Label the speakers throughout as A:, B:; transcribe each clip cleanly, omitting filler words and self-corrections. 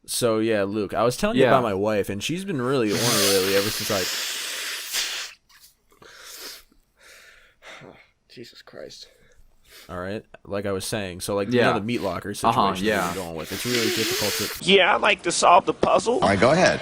A: So yeah, Luke, I was telling you about my wife, and she's been really ornery lately ever since
B: Jesus Christ.
A: All right, like I was saying, so like the meat locker situation that you're going with, it's really difficult to.
C: Yeah, I like to solve the puzzle.
D: All right, go ahead.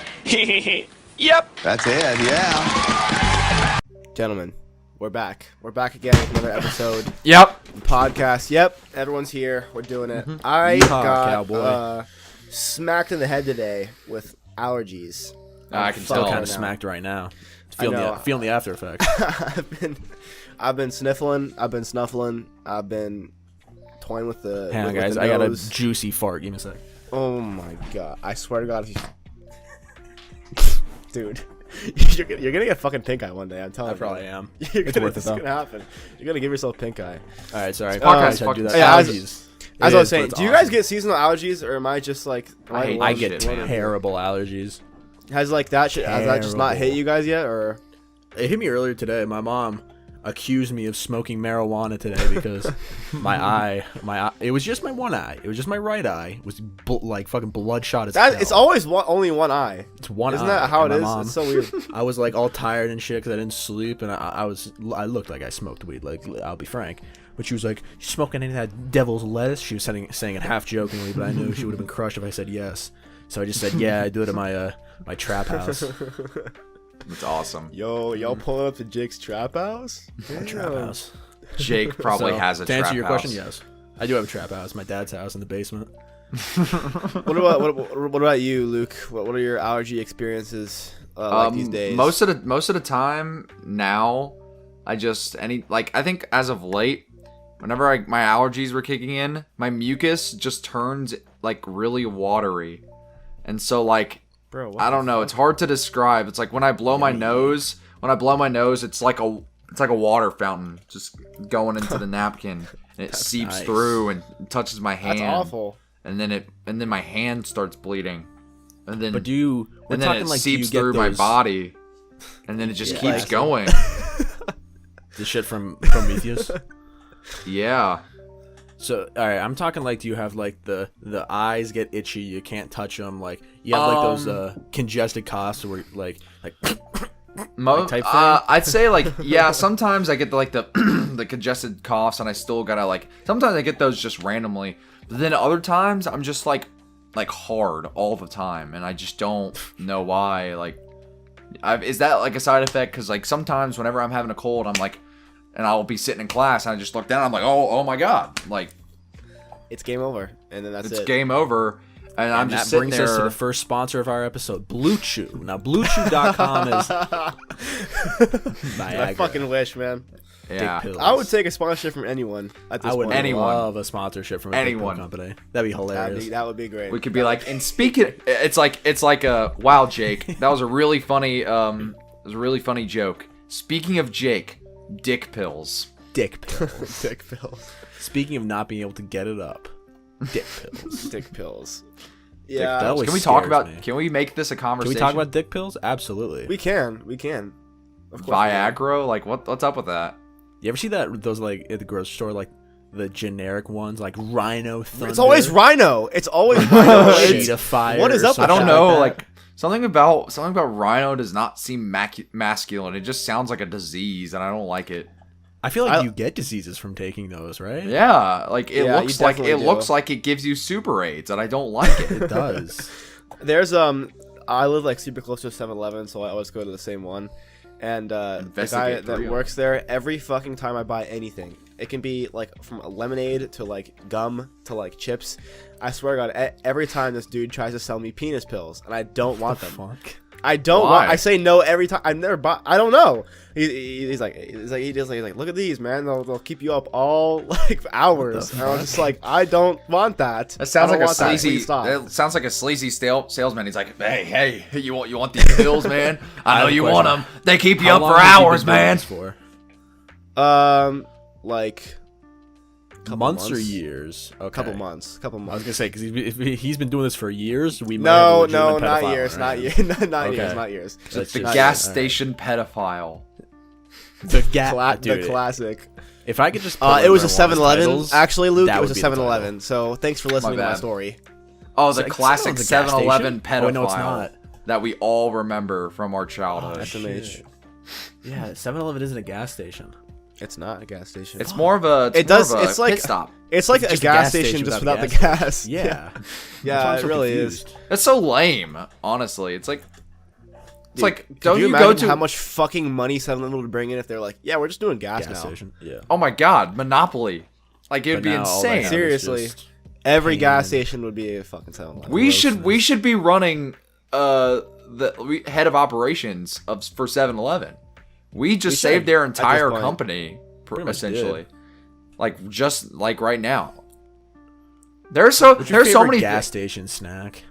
C: Yep.
D: That's it. Yeah.
B: Gentlemen, we're back. We're back again with another episode.
E: Yep.
B: Podcast. Yep. Everyone's here. We're doing it. I got smacked in the head today with allergies.
E: I can
A: Still
E: tell.
A: kind of smacked right now. Feeling the after effects.
B: I've been sniffling. I've been snuffling. I've been toying with the.
A: Hang on,
B: with
A: guys.
B: the
A: I got a
B: nose.
A: juicy fart. Give me a sec.
B: Oh my god! I swear to God, if you, dude, you're gonna get fucking pink eye one day. I'm telling you.
A: I probably am.
B: It's worth it. It's gonna happen. You're gonna give yourself pink eye.
A: All right, sorry.
B: As I was saying, do you guys get seasonal allergies, or am I just like?
A: I get terrible allergies.
B: Has like that shit? Has that just not hit you guys yet, or?
A: It hit me earlier today. My mom accused me of smoking marijuana today because my eye, it was just my one eye. It was just my right eye. It was like fucking bloodshot as hell.
B: It's always only one eye.
A: It's one
B: Isn't
A: eye.
B: that how it is?
A: Mom,
B: It's so weird.
A: I was like all tired and shit because I didn't sleep, and I looked like I smoked weed. Like, I'll be frank. But she was like, "You smoking any of that devil's lettuce?" She was saying it half jokingly, but I knew she would have been crushed if I said yes. So I just said, "Yeah, I do it at my trap house."
E: That's awesome.
B: Yo, y'all pulling up to Jake's trap house?
A: Trap house.
E: Jake probably has a
A: to
E: trap
A: answer your
E: house.
A: question, yes, I do have a trap house. My dad's house in the basement.
B: What about you, Luke? What are your allergy experiences like these days?
E: Most of the time now, I think as of late, whenever my allergies were kicking in, my mucus just turns like really watery, and so like.
B: Bro,
E: I don't know. It's hard to describe. It's like when I blow my nose. When I blow my nose, it's like a water fountain just going into the napkin, and it seeps through and touches my hand.
B: That's awful.
E: And then my hand starts bleeding, and then
A: it
E: seeps through my body, and then it just keeps going.
A: The shit from Prometheus.
E: Yeah.
A: So, all right, I'm talking like, do you have like the eyes get itchy, you can't touch them, like you have like those congested coughs where like type thing?
E: I'd say like sometimes I get the congested coughs, and I still gotta sometimes I get those just randomly, but then other times I'm just like hard all the time, and I just don't know why. Is that like a side effect? Because like sometimes whenever I'm having a cold, I'm like. And I'll be sitting in class, and I just look down, and I'm like, oh my god, like,
B: it's game over, and then it's
E: game over, and I'm just sitting there.
A: That brings us to the first sponsor of our episode, Blue Chew. Now, BlueChew.com is Niagara.
B: I fucking wish, man.
E: Yeah,
B: I would take a sponsorship from anyone at this point.
A: I would love a sponsorship from a big pill company. That'd be hilarious.
B: That would be great.
E: We could be like, and speaking, it's like a wow, Jake, that was a really funny, joke. Speaking of Jake. Dick pills.
A: Dick pills.
B: Dick pills.
A: Speaking of not being able to get it up. Dick pills.
B: Dick pills. Yeah.
E: Can we talk about? Me. Can we make this a conversation?
A: Can we talk about dick pills? Absolutely.
B: We can.
E: Of course. Viagra? Like what's up with that?
A: You ever see those like at the grocery store, like the generic ones, like Rhino Thunder?
B: It's always Rhino. It's always Rhino.
A: Sheet of Fire.
B: What is up?
E: I don't know. Like something about Rhino does not seem masculine. It just sounds like a disease, and I don't like it.
A: I feel like you get diseases from taking those, right?
E: Yeah, like it looks like it gives you super AIDS, and I don't like it.
A: It does.
B: There's I live like super close to a 7-Eleven, so I always go to the same one. And the guy that works there, every fucking time I buy anything, it can be like from a lemonade to like gum to like chips. I swear to God, every time this dude tries to sell me penis pills, and I don't want them.
A: Fuck?
B: I don't want. I say no every time. I've never bought. I don't know. He's like, look at these, man. They'll keep you up all like hours. And I'm just like, I don't want that.
E: That sounds like a sleazy. It sounds like a sleazy salesman. He's like, hey, you want these pills, man? I know you want them. They keep you up for hours, man.
B: Like.
A: Months or years? Okay.
B: Couple months.
A: I was gonna say because he's been doing this for years. We
B: no, not years, not years, not years.
E: The gas station pedophile.
A: The
B: classic.
A: If I could just,
B: it was a 7-Eleven. Actually, Luke, it was a 7-Eleven. So thanks for listening to my story.
E: Oh, the
A: It's
E: classic
A: a gas
E: 7-Eleven
A: station?
E: pedophile
A: Oh, no, it's not.
E: that we all remember from our childhood.
B: SMH.
A: Yeah, 7-Eleven isn't a gas station.
B: It's not a gas station.
E: It's more of a.
B: It's like
E: pit stop.
B: It's like a
A: just
B: gas station just without the gas.
A: Yeah.
B: Yeah, it really is.
E: That's so lame. Honestly, it's like. It's like,
B: Could
E: don't
B: you
E: you
B: imagine
E: go to
B: how much fucking money 7-Eleven would bring in if they're like, yeah, we're just doing gas now.
A: Station. Yeah.
E: Oh my god, Monopoly! Like it would
A: But
E: be
A: now all they
E: insane.
A: have is
B: Seriously.
A: just
B: Every
A: pain.
B: gas station would be a fucking 7-Eleven.
E: We should be running the head of operations for 7-Eleven. We just
B: should,
E: saved their
B: at this
E: entire
B: point.
E: company
A: Pretty much
E: essentially. Like just like right now. There's so many
A: gas station snack.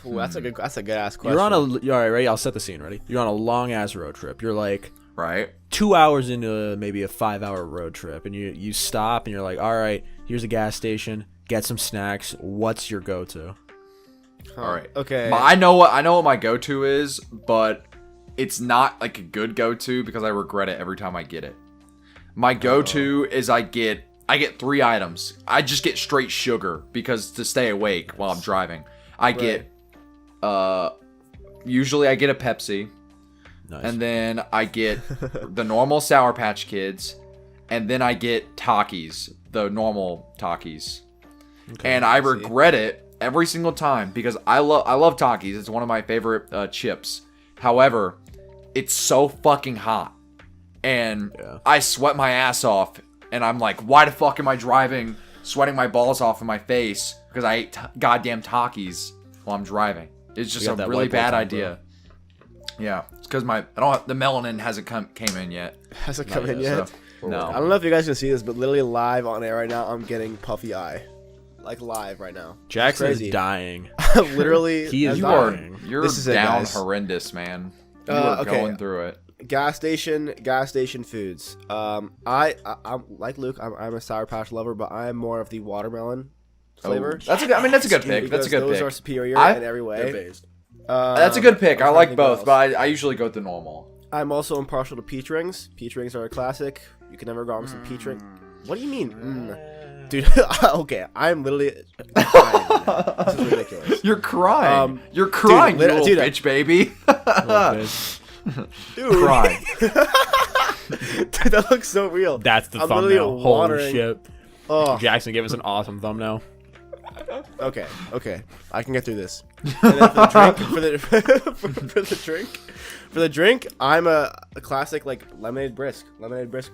B: Ooh, that's a good ass question.
A: You're on all right, ready? I'll set the scene. Ready? You're on a long ass road trip. You're like
E: right.
A: 2 hours into maybe a 5-hour road trip, and you stop and you're like, all right, here's a gas station. Get some snacks. What's your go-to?
E: All right.
B: Okay.
E: I know what my go-to is, but it's not like a good go-to because I regret it every time I get it. My go-to is I get 3 items. I just get straight sugar because to stay awake while I'm driving. I get usually I get a Pepsi.
A: Nice.
E: And then I get the normal Sour Patch Kids, and then I get Takis, the normal Takis.
A: Okay,
E: And I regret it every single time because I love Takis. It's one of my favorite chips. However, it's so fucking hot. And I sweat my ass off. And I'm like, why the fuck am I driving, sweating my balls off in my face because I ate goddamn Takis while I'm driving. It's just a really bad idea. Yeah, it's because the melanin hasn't came in yet.
B: Hasn't come in yet.
E: So, no.
B: I don't know if you guys can see this, but literally live on air right now, I'm getting puffy eye. Like live right now.
A: Jackson
B: Crazy.
A: is dying.
B: Literally,
A: He is
B: dying.
E: You're
B: This is it,
E: down
B: guys.
E: horrendous, man. You are
B: Okay.
E: going through it.
B: Gas station foods. I'm like Luke. I'm a Sour Patch lover, but I am more of the watermelon flavor.
E: That's a good pick. That's a good
B: those
E: pick.
B: are superior
E: I-
B: in every way.
E: That's a good pick. I
B: I'm trying to
E: like
B: think
E: both,
B: what
E: but I usually go with the normal.
B: I'm also impartial to peach rings. Peach rings are a classic. You can never go wrong with some peach ring. What do you mean? Dude, okay, I'm literally crying. This is ridiculous.
E: You're crying. You're crying,
B: dude,
E: you little
B: dude,
E: bitch, baby.
B: Dude,
E: Cry.
B: dude, that looks so real.
A: That's the
B: I'm
A: thumbnail.
B: literally
A: Holy
B: watering.
A: shit.
B: Oh,
A: Jackson gave us an awesome thumbnail.
B: okay, I can get through this. And then for the drink, I'm a classic like lemonade brisk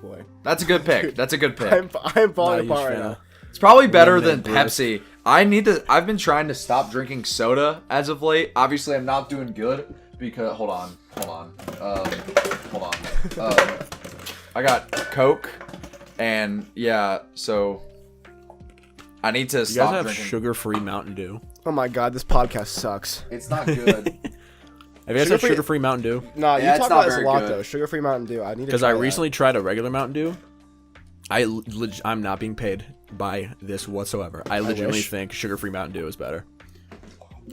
B: boy.
E: That's a good pick. That's a good pick.
B: I'm falling
A: Not a
B: apart
A: huge
B: right
A: fan
B: now.
A: of-
E: It's probably better than
A: Lemonade
E: Pepsi. I've been trying to stop drinking soda as of late. Obviously, I'm not doing good because hold on. I got Coke, and yeah, so I need to
A: You guys
E: stop
A: have
E: drinking.
A: sugar-free Mountain Dew.
B: Oh my god, this podcast sucks.
E: It's not good.
A: Have you guys had
B: Sugar-free-
A: sugar-free Mountain Dew?
B: No,
E: Yeah,
B: you
E: it's
B: talk
E: not
B: about this a
E: very
B: lot
E: good.
B: though. Sugar-free Mountain Dew. I need to.
A: Because
B: try
A: I
B: that.
A: recently tried a regular Mountain Dew. I'm not being paid by this whatsoever. I legitimately
B: wish.
A: think sugar-free Mountain Dew is better.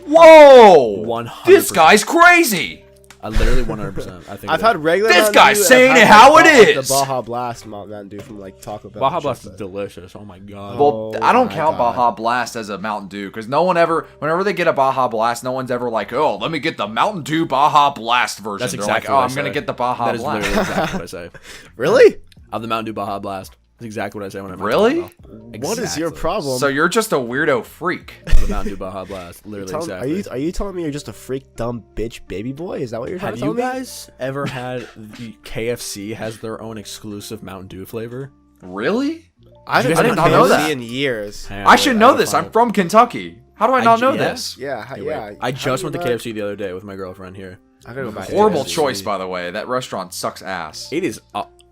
E: Whoa!
A: 100%.
E: This guy's crazy.
A: I literally 100%. I think
B: I've
A: it
B: had
A: is.
B: regular.
E: This
B: Mountain
E: guy's
B: Dew, and
E: saying
B: I've
E: it
B: had,
E: how
B: like,
E: it is.
B: The Baja Blast Mountain Dew from like Taco Bell.
A: Baja
B: and
A: Blast
B: shit,
A: is
B: but-
A: delicious. Oh my god.
E: Well,
B: Oh
E: I don't
B: my
E: count
B: God.
E: Baja Blast as a Mountain Dew because no one ever, whenever they get a Baja Blast, no one's ever like, oh, let me get the Mountain Dew Baja Blast version.
A: That's
E: They're
A: exactly
E: like, oh,
A: what I
E: I'm gonna
A: say.
E: get the Baja
A: That is
E: Blast.
A: literally exactly what I say.
B: Really?
A: Of the Mountain Dew Baja Blast. That's exactly what I say when I'm
E: Really?
B: What is your problem?
E: So you're just a weirdo freak.
A: The Mountain Dew Baja Blast. Literally exactly.
B: Are you telling me you're just a freak, dumb bitch, baby boy? Is that what you're trying
A: Have
B: to tell
A: you
B: me?
A: guys ever had the KFC has their own exclusive Mountain Dew flavor?
E: Really?
B: I haven't
A: You guys
B: been
A: did
B: to
A: not know
B: KFC
E: that.
B: in years.
A: Hang on,
E: I
A: wait,
E: should know
A: gotta
E: this.
A: find
E: I'm
A: it.
E: from Kentucky. How do I not know
B: Yeah?
E: this?
B: Yeah,
A: Hey,
B: yeah.
A: wait. I
B: How
A: just
B: do
A: went to
B: you not-
A: KFC the other day with my girlfriend here.
B: I gotta go back. to
E: Horrible
B: KFC.
E: choice, by the way. That restaurant sucks ass.
A: It is.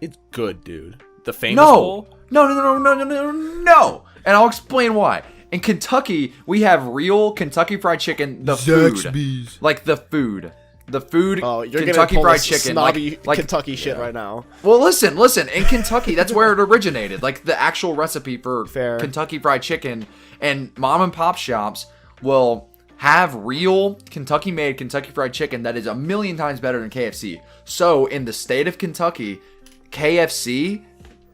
A: It's good, dude. The famous
E: No.
A: bowl.
E: No. And I'll explain why. In Kentucky, we have real Kentucky Fried Chicken, the food. Like the food. The food,
B: Oh, you're
E: Kentucky
B: gonna pull
E: Fried
B: this
E: Chicken.
B: snobby
E: Like
B: Kentucky shit right now.
E: well, listen. In Kentucky, that's where it originated. Like the actual recipe for
B: Fair.
E: Kentucky Fried Chicken. And mom and pop shops will have real Kentucky-made Kentucky Fried Chicken that is a million times better than KFC. So in the state of Kentucky, KFC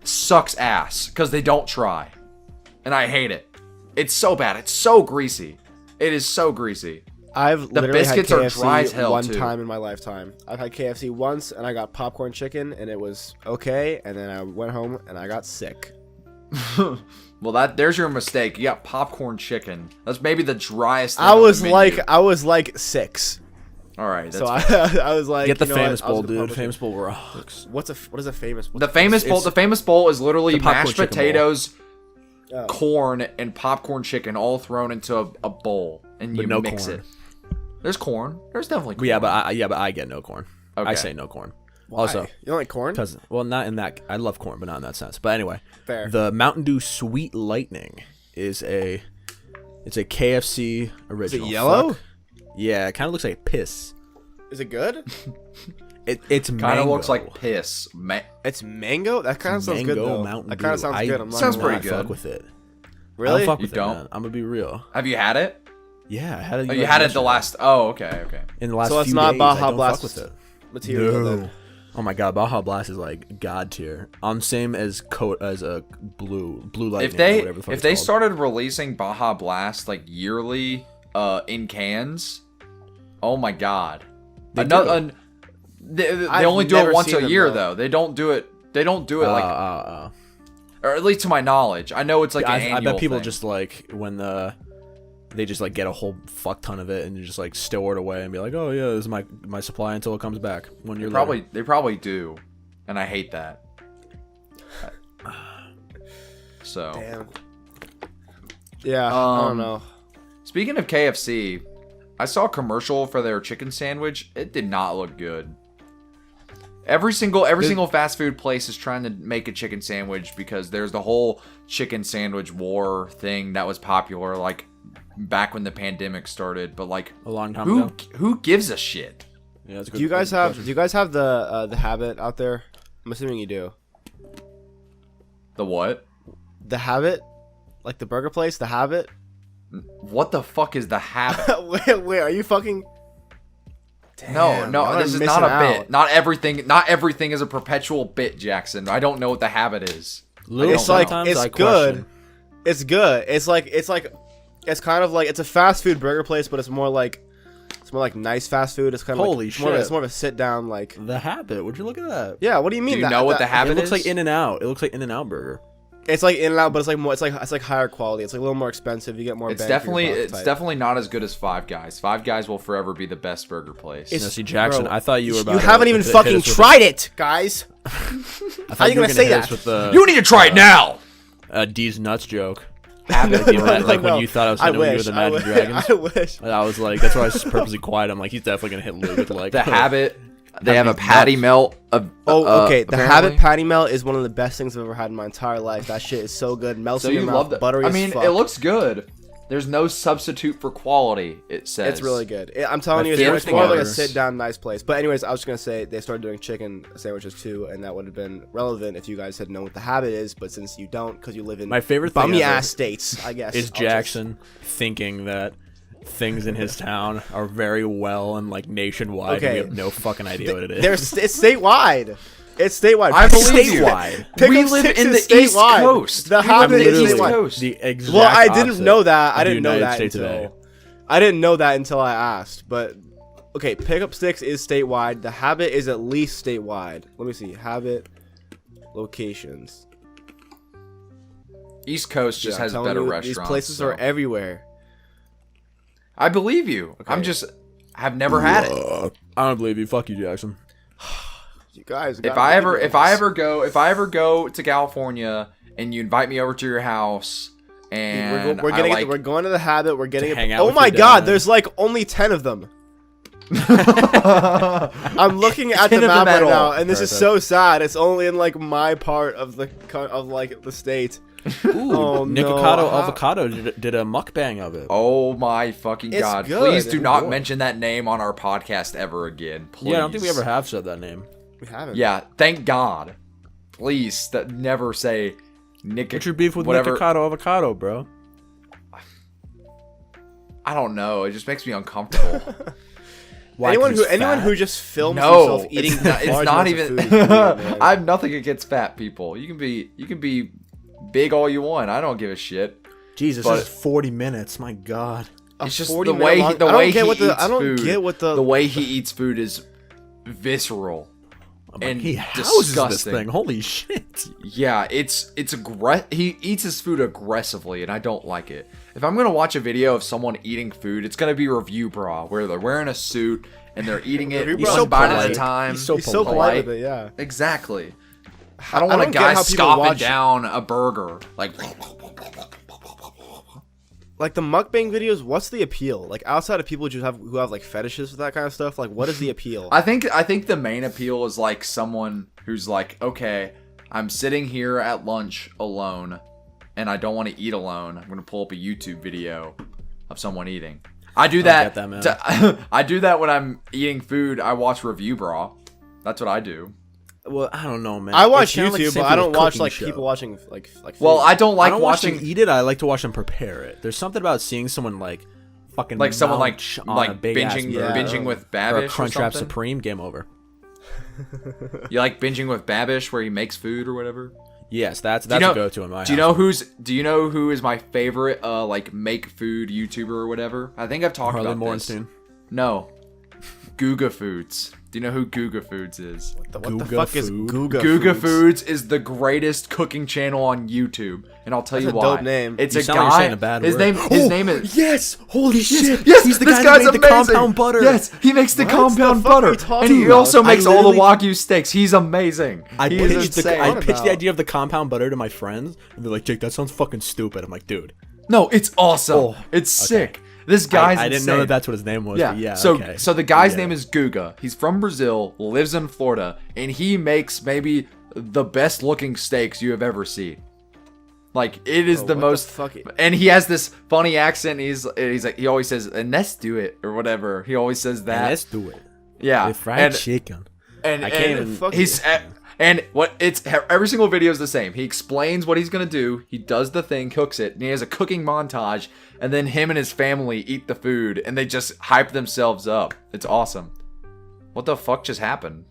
E: sucks ass because they don't try. And I hate it. It's so bad. It's so greasy. It is so greasy.
B: I've literally
E: biscuits
B: had
E: are
B: KFC
E: dry as hell,
B: one
E: too.
B: time in my lifetime. I've had KFC once, and I got popcorn chicken, and it was okay. And then I went home, and I got sick.
E: Well, there's your mistake. You got popcorn chicken. That's maybe the driest thing
B: I
E: on the
B: was
E: menu.
B: like 6.
E: All right. That's
B: So I was like,
A: Get the
B: you know
A: famous
B: what? I was
A: bowl,
B: gonna
A: dude.
B: publish it.
A: Famous bowl rocks.
B: What is a famous?
E: the famous bowl.
A: it's-
E: The famous bowl is literally
A: the popcorn
E: mashed
A: chicken bowl.
E: potatoes,
B: Oh.
E: corn, and popcorn chicken all thrown into a bowl, and
A: But
E: you
A: no
E: mix
A: corn.
E: it. There's corn. There's definitely corn.
A: Yeah, but I get no corn. I
E: Okay.
A: say no corn.
B: Why?
A: Also,
B: you don't like corn?
A: because not in that. I love corn, but not in that sense. But anyway,
B: Fair.
A: the Mountain Dew Sweet Lightning is a KFC original.
B: yellow?
A: Fuck. Yeah, it kind of looks like piss.
B: Is it good?
A: It's
E: Kind
A: mango.
E: of looks like piss.
B: It's mango. That kind of sounds good
A: Mango
B: though.
A: Mountain
B: That kind of
A: Dew.
B: sounds
A: I
B: good. I'm not
E: Sounds
B: gonna lie.
E: pretty
A: fuck
E: good.
A: with it. I
B: Really?
A: don't fuck
E: You
A: with it,
E: don't?
A: man. I'm gonna be real.
E: Have you had it?
A: Yeah, I had it.
E: Oh, you had it the
A: yesterday.
E: last. Oh, okay.
A: in the last
B: So it's
A: few
B: not
A: days.
B: Baja
A: I don't
B: Blast
A: fuck with it.
B: Material.
A: No.
B: Then.
A: Oh my god, Baja Blast is like god tier. On same as a blue lightning.
E: If they
A: or whatever the fuck
E: if
A: it's
E: they
A: called.
E: started releasing Baja Blast like yearly, in cans, oh my god.
A: They
E: Another. They
B: I've
E: only do
B: never
E: it once
B: seen
E: a
B: them,
E: year
B: though.
E: though. They don't do it. They don't do it like, or at least to my knowledge. I know it's like an
A: I
E: annual
A: bet people
E: thing.
A: just like when they just like get a whole fuck ton of it and just like store it away and be like, oh yeah, this is my supply until it comes back. When you're
E: they probably do, and I hate that. So
B: Damn. Yeah. I don't know.
E: speaking of KFC, I saw a commercial for their chicken sandwich. It did not look good. Every single fast food place is trying to make a chicken sandwich because there's the whole chicken sandwich war thing that was popular like back when the pandemic started. But like
A: a long time ago.
E: who gives a shit?
A: Yeah, that's a
B: Do you guys have the Habit out there? I'm assuming you do.
E: The what?
B: The Habit, like the burger place, the Habit.
E: What the fuck is the habit?
B: wait, are you fucking?
E: No,
B: y'all are
E: this is
B: missing
E: not a
B: out.
E: bit. Not everything is a perpetual bit, Jackson. I don't know what the habit is.
A: Little
B: It's like
A: sometimes
B: it's
A: I
B: good.
A: question.
B: It's good. It's kind of like it's a fast food burger place, but it's more like nice fast food. It's kind of
A: Holy
B: like, it's
A: shit.
B: more of a sit down like.
A: The Habit. Would you look at that?
B: Yeah, what do you mean?
E: Do you know what the habit
A: It looks
E: is?
A: like In-N-Out. It looks like In-N-Out burger.
B: It's like In and Out, but it's like more. It's like higher quality. It's like a little more expensive. You get more.
E: It's
B: bang for your
E: definitely
B: buck type.
E: definitely not as good as Five Guys. Five Guys will forever be the best burger place.
A: No, see, Jackson,
B: bro,
A: I thought you were about
B: You
A: to
B: haven't even
A: hit us
B: fucking
A: with the-
B: tried it, guys.
A: I thought
B: How you gonna
A: were
B: say
A: hit us
B: that?
A: With the,
E: You need to try it now.
A: D's nuts joke.
B: No,
A: Like when
B: no.
A: you thought I was
B: I
A: hitting you
B: wish.
A: with
B: I
A: Imagine
B: wish.
A: Dragons.
B: I wish.
A: I was like, that's why I was purposely quiet. I'm like, he's definitely gonna hit Luke with like
E: The Habit. They have a
A: these
E: patty
A: nuts.
E: melt.
B: Oh, okay. The
E: apparently.
B: Habit patty melt is one of the best things I've ever had in my entire life. That shit is so good. Melts
E: So
B: in
E: you
B: your mouth.
E: love that?
B: Buttery
E: I
B: as
E: mean,
B: fuck.
E: it looks good. There's no substitute for quality. It says
B: It's really good. I'm telling
A: My
B: you,
A: favorite
B: it's
A: thing
B: more like a
A: ever.
B: sit-down, nice place. But anyways, I was just gonna say they started doing chicken sandwiches too, and that would have been relevant if you guys had known what the Habit is. But since you don't, because you live in
A: My favorite thing
B: bummy
A: ever
B: ass states, I guess
A: is
B: I'll just-
A: Jackson thinking that things in his town are very well and like nationwide.
B: Okay.
A: And we have no fucking idea what it is.
B: It's statewide. It's statewide.
E: I believe you.
A: Statewide.
E: We
B: Pick'em
E: live
B: Sticks
E: in
B: is
E: the East
B: statewide.
E: Coast.
B: The
E: We live
B: Habit
E: in the
B: is
E: East
B: statewide.
E: Coast.
A: The exact
B: Well, I didn't
A: opposite
B: know that. I
A: of the
B: didn't know
A: United
B: that
A: States
B: until
A: today.
B: I didn't know that until I asked. But okay, Pickup Sticks is statewide. The Habit is at least statewide. Let me see. Habit locations.
E: East Coast just
B: Yeah, I'm
E: has
B: telling
E: better
B: you,
E: restaurants.
B: These places
E: so.
B: are everywhere.
E: I believe you. I'm just have never had it.
A: I don't believe you. Fuck you, Jackson.
B: You guys.
E: If I ever go to California and you invite me over to your house and
B: we're
E: I
B: getting
E: like,
B: we're going to the Habit. We're getting
A: To
B: it.
A: hang out
B: Oh
A: with
B: my
A: your
B: God!
A: dad.
B: There's like only 10 of them. I'm looking at
E: 10
B: the
E: of
B: map
E: them at
B: right now,
E: all.
B: and this is so sad. It's only in like my part of the state. Oh
A: Nicocado
B: no!
A: Avocado did a mukbang of it.
E: oh my fucking
B: It's
E: god!
B: good.
E: Please do not
B: Good.
E: mention that name on our podcast ever again. Please.
A: Yeah, I don't think we ever have said that name.
B: We haven't.
E: Yeah, thank God. Please never say Nick.
A: What's your beef with
E: whatever.
A: Nicocado Avocado, bro?
E: I don't know. It just makes me uncomfortable.
A: Why,
B: Anyone
A: 'cause
B: who
A: he's fat?
B: who just films
E: No,
B: himself eating
E: it's not,
B: large
E: it's not
B: amounts of
E: even.
B: food is weird, man.
E: I have nothing against fat people. You can be big all you want. I don't give a shit.
A: Jesus,
E: but-
A: this is 40 minutes. My God.
E: It's just
B: 40
E: the way
B: minute
E: the
B: long-
E: way he
B: I
E: eats
B: don't
E: food.
B: get what the
E: way he eats food is visceral and
A: he houses
E: disgusting.
A: this thing. Holy shit!
E: Yeah, he eats his food aggressively, and I don't like it. If I'm gonna watch a video of someone eating food, it's gonna be Review Bra, where they're wearing a suit and they're eating it
B: Review
E: one
B: Bra
E: bite at
B: polite.
E: a time.
A: He's so
B: He's so polite with it, yeah.
E: Exactly. I don't want a
B: don't
E: guy
B: get how people
E: scoffing
B: watch-
E: down a burger like.
B: Like the mukbang videos, what's the appeal? Like outside of people who have like fetishes for that kind of stuff, like what is the appeal?
E: I think the main appeal is like someone who's like, okay, I'm sitting here at lunch alone, and I don't want to eat alone. I'm gonna pull up a YouTube video of someone eating. I do that.
A: get that, man.
E: I do that when I'm eating food. I watch Review Bra. That's what I do.
A: Well, I don't know, man.
B: I watch
A: It's kinda like the
B: YouTube,
A: same
B: but I
A: thing
B: don't
A: with
B: watch
A: cooking
B: like
A: show.
B: people watching like food.
E: Well, I don't like
A: I don't watch
E: watching
A: them eat it. I like to watch them prepare it. There's something about seeing someone like fucking
E: like someone like
A: munch on a big-ass
E: binging
A: burger.
E: binging with
A: or a
E: Babish or
A: Crunchwrap
E: something.
A: Supreme. Game over.
E: You like binging with Babish where he makes food or whatever.
A: Yes, that's
E: Do you know-
A: a go-to in my house.
E: Do you know who is my favorite like make food YouTuber or whatever? I think I've talked
A: Harley
E: about this.
A: Morenstein?
E: No. Guga Foods. Do you know who Guga Foods is?
B: what the
A: Guga
B: fuck is
A: Food?
B: Guga
E: Foods is the greatest cooking channel on YouTube, and I'll tell
B: That's
E: you
B: a
E: why.
B: dope name.
E: It's
A: You
E: a
A: sound like you're
E: guy.
A: saying a bad
E: his
A: word.
E: name is.
A: Yes! Holy shit!
E: Yes,
A: he's the
E: this
A: guy
E: guy's
A: who made the
E: amazing.
A: compound butter.
E: Yes, he makes the
B: What
E: compound
B: the fuck are
E: butter,
B: you talking
E: and he
B: about?
E: also
A: I
E: makes all the
A: literally-
E: Wagyu steaks. He's amazing.
A: I
E: He is
A: pitched
E: insane.
A: I pitched the
B: about?
A: idea of the compound butter to my friends, and they're like, "Jake, that sounds fucking stupid." I'm like, "Dude,
E: No, it's awesome.
A: Oh,
E: It's sick. This guy's
A: I didn't know
E: insane.
A: that's what his name was."
E: Yeah.
A: But yeah.
E: So
A: okay.
E: so the guy's
A: Yeah.
E: name is Guga. He's from Brazil, lives in Florida, and he makes maybe the best looking steaks you have ever seen. Like it is the
B: what the
E: most
B: fuck?
E: and he has this funny accent. He's like he always says, "And let's do it" or whatever. He always says that.
A: And let's do it.
E: Yeah.
A: With fried
E: and,
A: chicken.
E: and
A: I can't
E: and
A: even-
B: fuck
E: he's and what it's every single video is the same. He explains what he's gonna do. He does the thing, cooks it, and he has a cooking montage. And then him and his family eat the food, and they just hype themselves up. It's awesome. What the fuck just happened?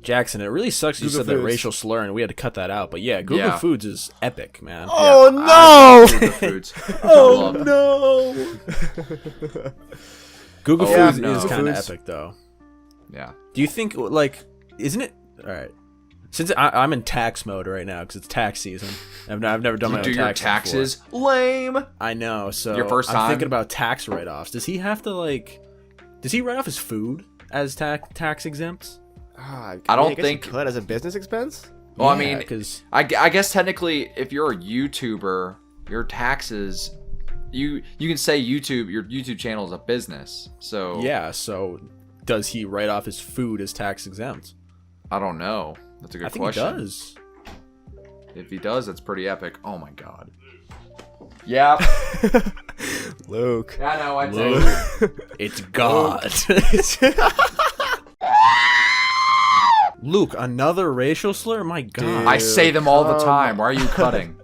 A: Jackson, it really sucks you
B: Google
A: said that
B: Foods.
A: racial slur and we had to cut that out. But yeah, Google
E: Yeah.
A: Foods is epic, man.
B: Oh
E: I
B: no!
E: love foods.
A: Oh,
B: no!
A: Google
E: Oh,
A: Foods
E: no.
A: is kind of
B: Foods.
A: epic, though.
E: Yeah.
A: Do you think, like, isn't it? All right. Since I'm in tax mode right now because it's tax season, I've never done my
E: You
A: own
E: do your
A: taxes.
E: taxes? Lame.
A: Before. I know. So
E: Your first
A: I'm
E: time?
A: thinking about tax write-offs. Does he have to like? Does he write off his food as tax exempt?
E: I don't
B: guess
E: think-
B: you could as a business expense.
E: Well, I
A: Yeah,
E: mean,
A: because
E: I guess technically, if you're a YouTuber, your taxes, you can say your YouTube channel is a business. So
A: yeah. So does he write off his food as tax exempt?
E: I don't know. That's a good
A: I think
E: question.
A: he does.
E: If he does, that's pretty epic. Oh my god. Yeah.
B: Luke.
E: I know. I
A: Luke. It's God. Luke, another racial slur? My God.
E: I say them all the time. Why are you cutting?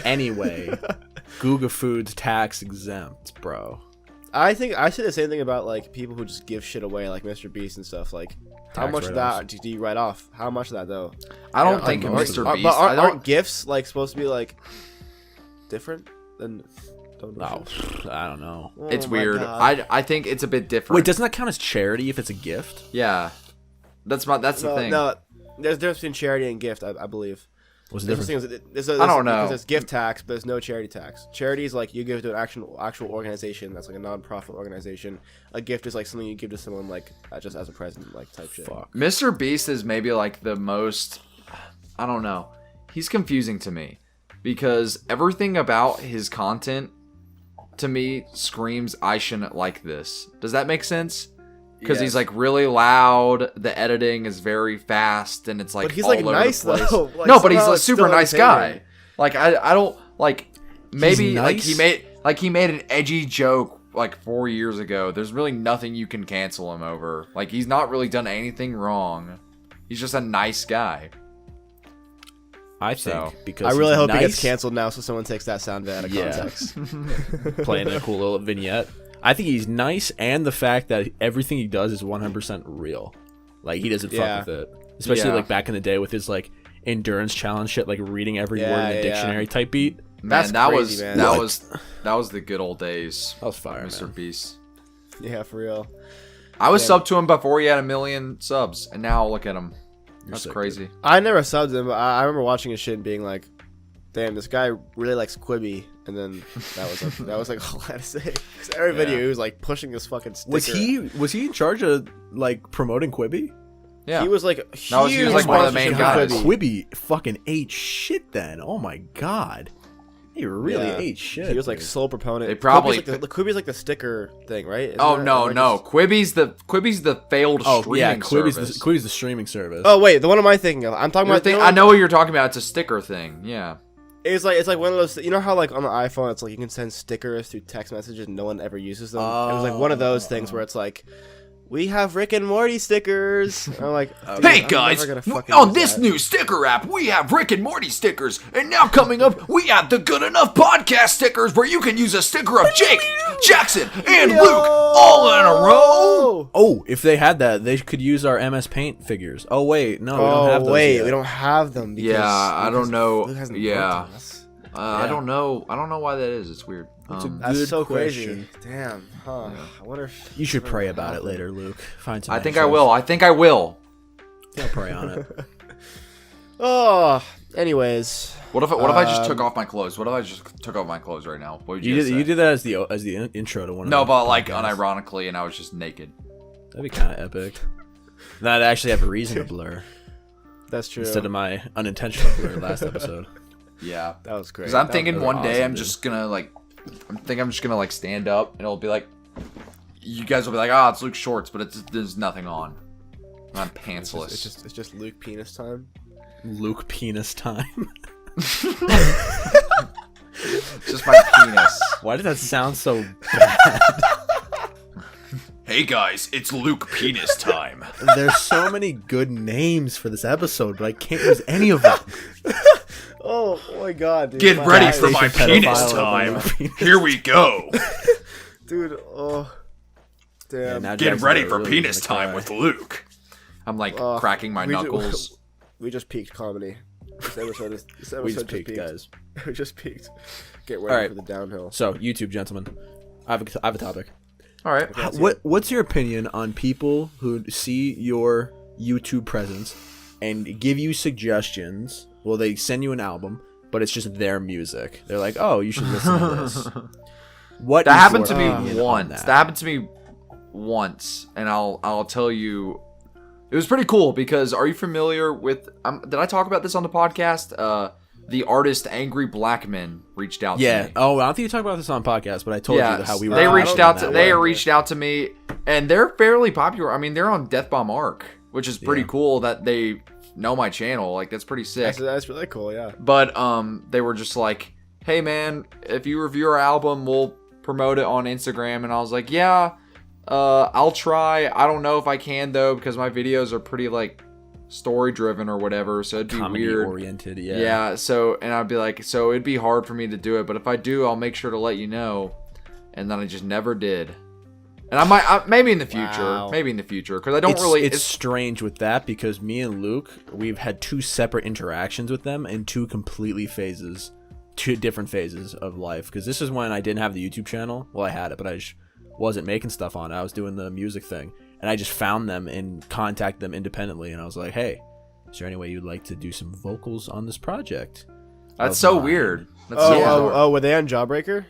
A: Anyway, Googa Foods tax exempt, bro.
B: I think I say the same thing about like people who just give shit away, like Mr. Beast and stuff. Like, how
A: Tax
B: much of
A: write-offs.
B: that do you write off? How much of that though?
E: I don't
B: Yeah,
E: think
B: like,
E: Mr.
B: aren't-
E: Beast.
B: But
E: I don't.
B: aren't gifts like supposed to be like different than?
A: No,
B: donations?
A: I don't know.
B: Oh
E: It's
B: my
E: weird.
B: God.
E: I think it's a bit different.
A: Wait, doesn't that count as charity if it's a gift?
E: Yeah. That's the
B: no,
E: thing.
B: no. There's a difference between charity and gift, I believe.
A: What's the difference?
E: I don't know.
B: Because there's gift tax, but there's no charity tax. Charity is like you give to an actual organization that's like a non-profit organization. A gift is like something you give to someone like just as a present, like type shit.
A: Fuck.
E: Mr. Beast is maybe like the most. I don't know. He's confusing to me because everything about his content to me screams I shouldn't like this. Does that make sense? Because he's
B: Yes.
E: like really loud. The editing is very fast, and it's like
B: But he's
E: all
B: like
E: over
B: nice
E: the place.
B: though. Like,
E: No, but he's
B: somehow
E: a
B: it's
E: super
B: still
E: nice guy.
B: entertaining.
E: Like I don't like maybe like
A: nice?
E: he made an edgy joke like 4 years ago. There's really nothing you can cancel him over. Like he's not really done anything wrong. He's just a nice guy.
A: I think
E: So,
A: because
B: I really
A: he's
B: hope
A: nice,
B: he gets canceled now, so someone takes that sound bit out of
A: Yeah.
B: context.
A: playing a cool little vignette. I think he's nice, and the fact that everything he does is 100% real. Like he doesn't
B: Yeah.
A: fuck with it, especially
E: Yeah.
A: like back in the day with his like endurance challenge shit, like reading every
B: Yeah,
A: word in a
B: yeah.
A: dictionary type beat.
E: Man,
B: That's crazy, man.
E: that was the good old days.
A: That was fire,
E: Mr.
A: man.
E: Beast.
B: Yeah, for real.
E: I was subbed to him before he had 1 million subs, and now look at him. That's
A: sick,
E: crazy.
B: I never subbed him, but I remember watching his shit and being like, "Damn, this guy really likes Quibi." And then that was like all I had to say. 'Cause every video he was like pushing this fucking sticker.
A: Was he in charge of like promoting Quibi?
E: Yeah.
B: He was like
E: No, he was, like, one of the main guys.
A: Quibi fucking ate shit then. Oh my god. He really
B: Yeah.
A: ate shit.
B: He was like
A: dude.
B: sole proponent.
E: They probably-
B: Quibi's like the sticker thing, right? Isn't
E: Oh
B: that-
E: no,
B: like
E: no.
B: this-
E: Quibi's the failed streaming service.
A: Quibi's the streaming service.
B: Oh wait, the one am I thinking of? I'm talking about.
E: I know what you're talking about. It's a sticker thing. Yeah.
B: It's like one of those. You know how like on the iPhone, it's like you can send stickers through text messages and no one ever uses them. It was like one of those things where it's like, we have Rick and Morty stickers. And I'm like, dude,
E: Hey
B: I'm
E: guys,
B: never gonna fucking
E: on
B: use
E: this
B: that.
E: new sticker app, we have Rick and Morty stickers. And now coming up, we have the Good Enough podcast stickers where you can use a sticker of Jake, Jackson, and Luke all in a row.
A: Oh, if they had that, they could use our MS Paint figures. Oh wait, no, we don't have those yet.
B: we don't have them. Because
E: Yeah, I don't know.
B: Luke hasn't
E: Yeah.
B: worked on us.
E: I don't know. I don't know why that is. It's weird.
B: That's
A: Good
B: so
A: question.
B: crazy. Damn. Huh. I wonder if
A: You should pray about it later, Luke. Find some.
E: I think I will. I think I will.
A: I'll pray on it.
B: Oh. Anyways.
E: What if I just took off my clothes? What if I just took off my clothes right now? What would you,
A: You
E: say?
A: did that as the intro to one.
E: No,
A: of the
E: but like
A: podcasts.
E: unironically, and I was just naked.
A: That'd be kind of epic. Then I'd actually have a reason to blur
B: That's true.
A: instead of my unintentional blur last episode.
E: Yeah.
B: That was great.
E: Because I'm
B: That
E: thinking
B: was
E: one day
A: awesome,
E: I'm
A: dude.
E: just gonna like, I'm just gonna like stand up and it'll be like, you guys will be like, ah, it's Luke Shorts, but there's nothing on. And I'm pantsless.
B: It's just Luke penis time.
A: Luke penis time.
E: It's just my penis.
A: Why did that sound so?
E: Hey guys, it's Luke penis time.
A: There's so many good names for this episode, but I can't use any of them.
B: Oh my god, dude.
E: Get
B: My
E: ready
B: eyes-
E: for my
A: Station
E: penis
A: pedophile
E: time.
A: penis.
E: Here we go.
B: Dude, oh. Damn.
A: now
E: Get
A: Jackson's
E: ready for
A: really
E: penis
A: gonna
E: time
A: cry.
E: with Luke. I'm like cracking my knuckles.
B: We just peaked comedy. This episode
A: We just
B: just
A: peaked, guys.
B: We just peaked. Get ready
A: All right.
B: for the downhill.
A: So, YouTube gentlemen, I have a topic.
E: All right.
A: What's your opinion on people who see your YouTube presence and give you suggestions? Well, they send you an album, but it's just their music. They're like, "Oh, you should listen to this." What
E: That
A: is
E: happened
A: your
E: to me
A: opinion on
E: once. That happened to me once, and I'll tell you, it was pretty cool because are you familiar with? Did I talk about this on the podcast? The artist Angry Black Men reached out to me.
A: Oh, I don't think you talked about this on podcast, but I told you how we were.
E: They
B: I
E: reached
B: don't
E: out
B: know
E: to
B: that
E: they
B: one.
E: reached out to me, and they're fairly popular. I mean, they're on Death Bomb Arc, which is pretty
A: Yeah.
E: cool that they know my channel. Like that's pretty sick.
B: That's really cool, yeah.
E: But they were just like, "Hey man, if you review our album, we'll promote it on Instagram." And I was like, "Yeah, I'll try. I don't know if I can though because my videos are pretty like story driven or whatever, so it'd be
A: comedy
E: weird."
A: oriented. Yeah.
E: Yeah, so and I'd be like, so it'd be hard for me to do it, but if I do, I'll make sure to let you know. And then I just never did. And maybe in the future, because I don't really.
A: It's strange with that because me and Luke, we've had two separate interactions with them in two different phases of life. Because this is when I didn't have the YouTube channel. Well, I had it, but I just wasn't making stuff on it. I was doing the music thing, and I just found them and contacted them independently. And I was like, "Hey, is there any way you'd like to do some vocals on this project?"
E: That's
A: of
E: so
A: mine?"
E: weird. That's so bizarre.
B: Oh, were they on Jawbreaker?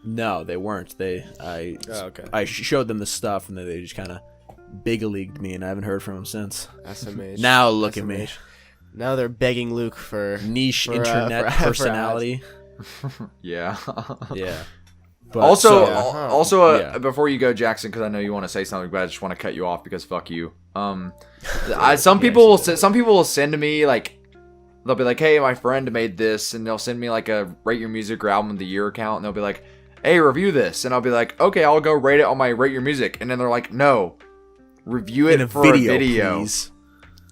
A: No, they weren't.
B: okay.
A: I showed them the stuff, and then they just kind of big-leagued me, and I haven't heard from them since.
B: SMH.
A: Now look at me,
B: SMH. Now they're begging Luke for
A: niche
B: for,
A: internet
B: for
A: personality.
E: Yeah.
A: Yeah. But,
E: Also,
A: so- yeah.
E: before you go, Jackson, because I know you want to say something, but I just want to cut you off because fuck you. Some people will send to me like, they'll be like, "Hey, my friend made this," and they'll send me like a Rate Your Music or Album of the Year account, and they'll be like, "Hey, review this," and I'll be like, "Okay, I'll go rate it on my Rate Your Music," and then they're like, "No, review it for a video."
A: please.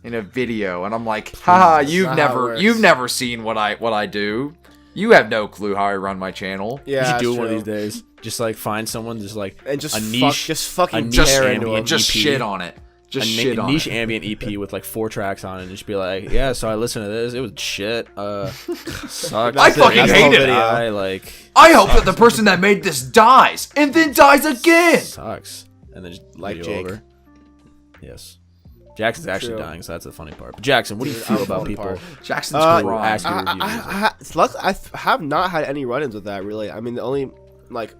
E: In a video, and I'm like, haha, you've
B: not how it
E: never
B: works.
E: seen what I do. You have no clue how I run my channel.
A: You
B: Yeah,
A: should do it
B: that's
A: one of
B: true.
A: these days. Just like find someone, just like
B: And just
A: a
B: fuck-
A: niche,
B: just fucking
A: a niche
B: tear into
A: ambient
B: him.
E: Just
A: EP.
E: shit on it. Just shit on
A: niche
E: it.
A: ambient EP with like 4 tracks on it, and just be like, yeah, so I listened to this, it was shit. Sucks.
E: I fucking hate it. I hope that the person that made this dies and then dies again.
A: Sucks. And then just
B: Like
A: video
B: Jake.
A: over. Yes. Jackson's actually
B: True.
A: dying, so that's the funny part. But Jackson, what do you feel about
B: funny
A: people?
B: part.
E: Jackson's
A: Uh,
E: crying.
A: ask-
B: I have not had any run-ins with that really. I mean, the only like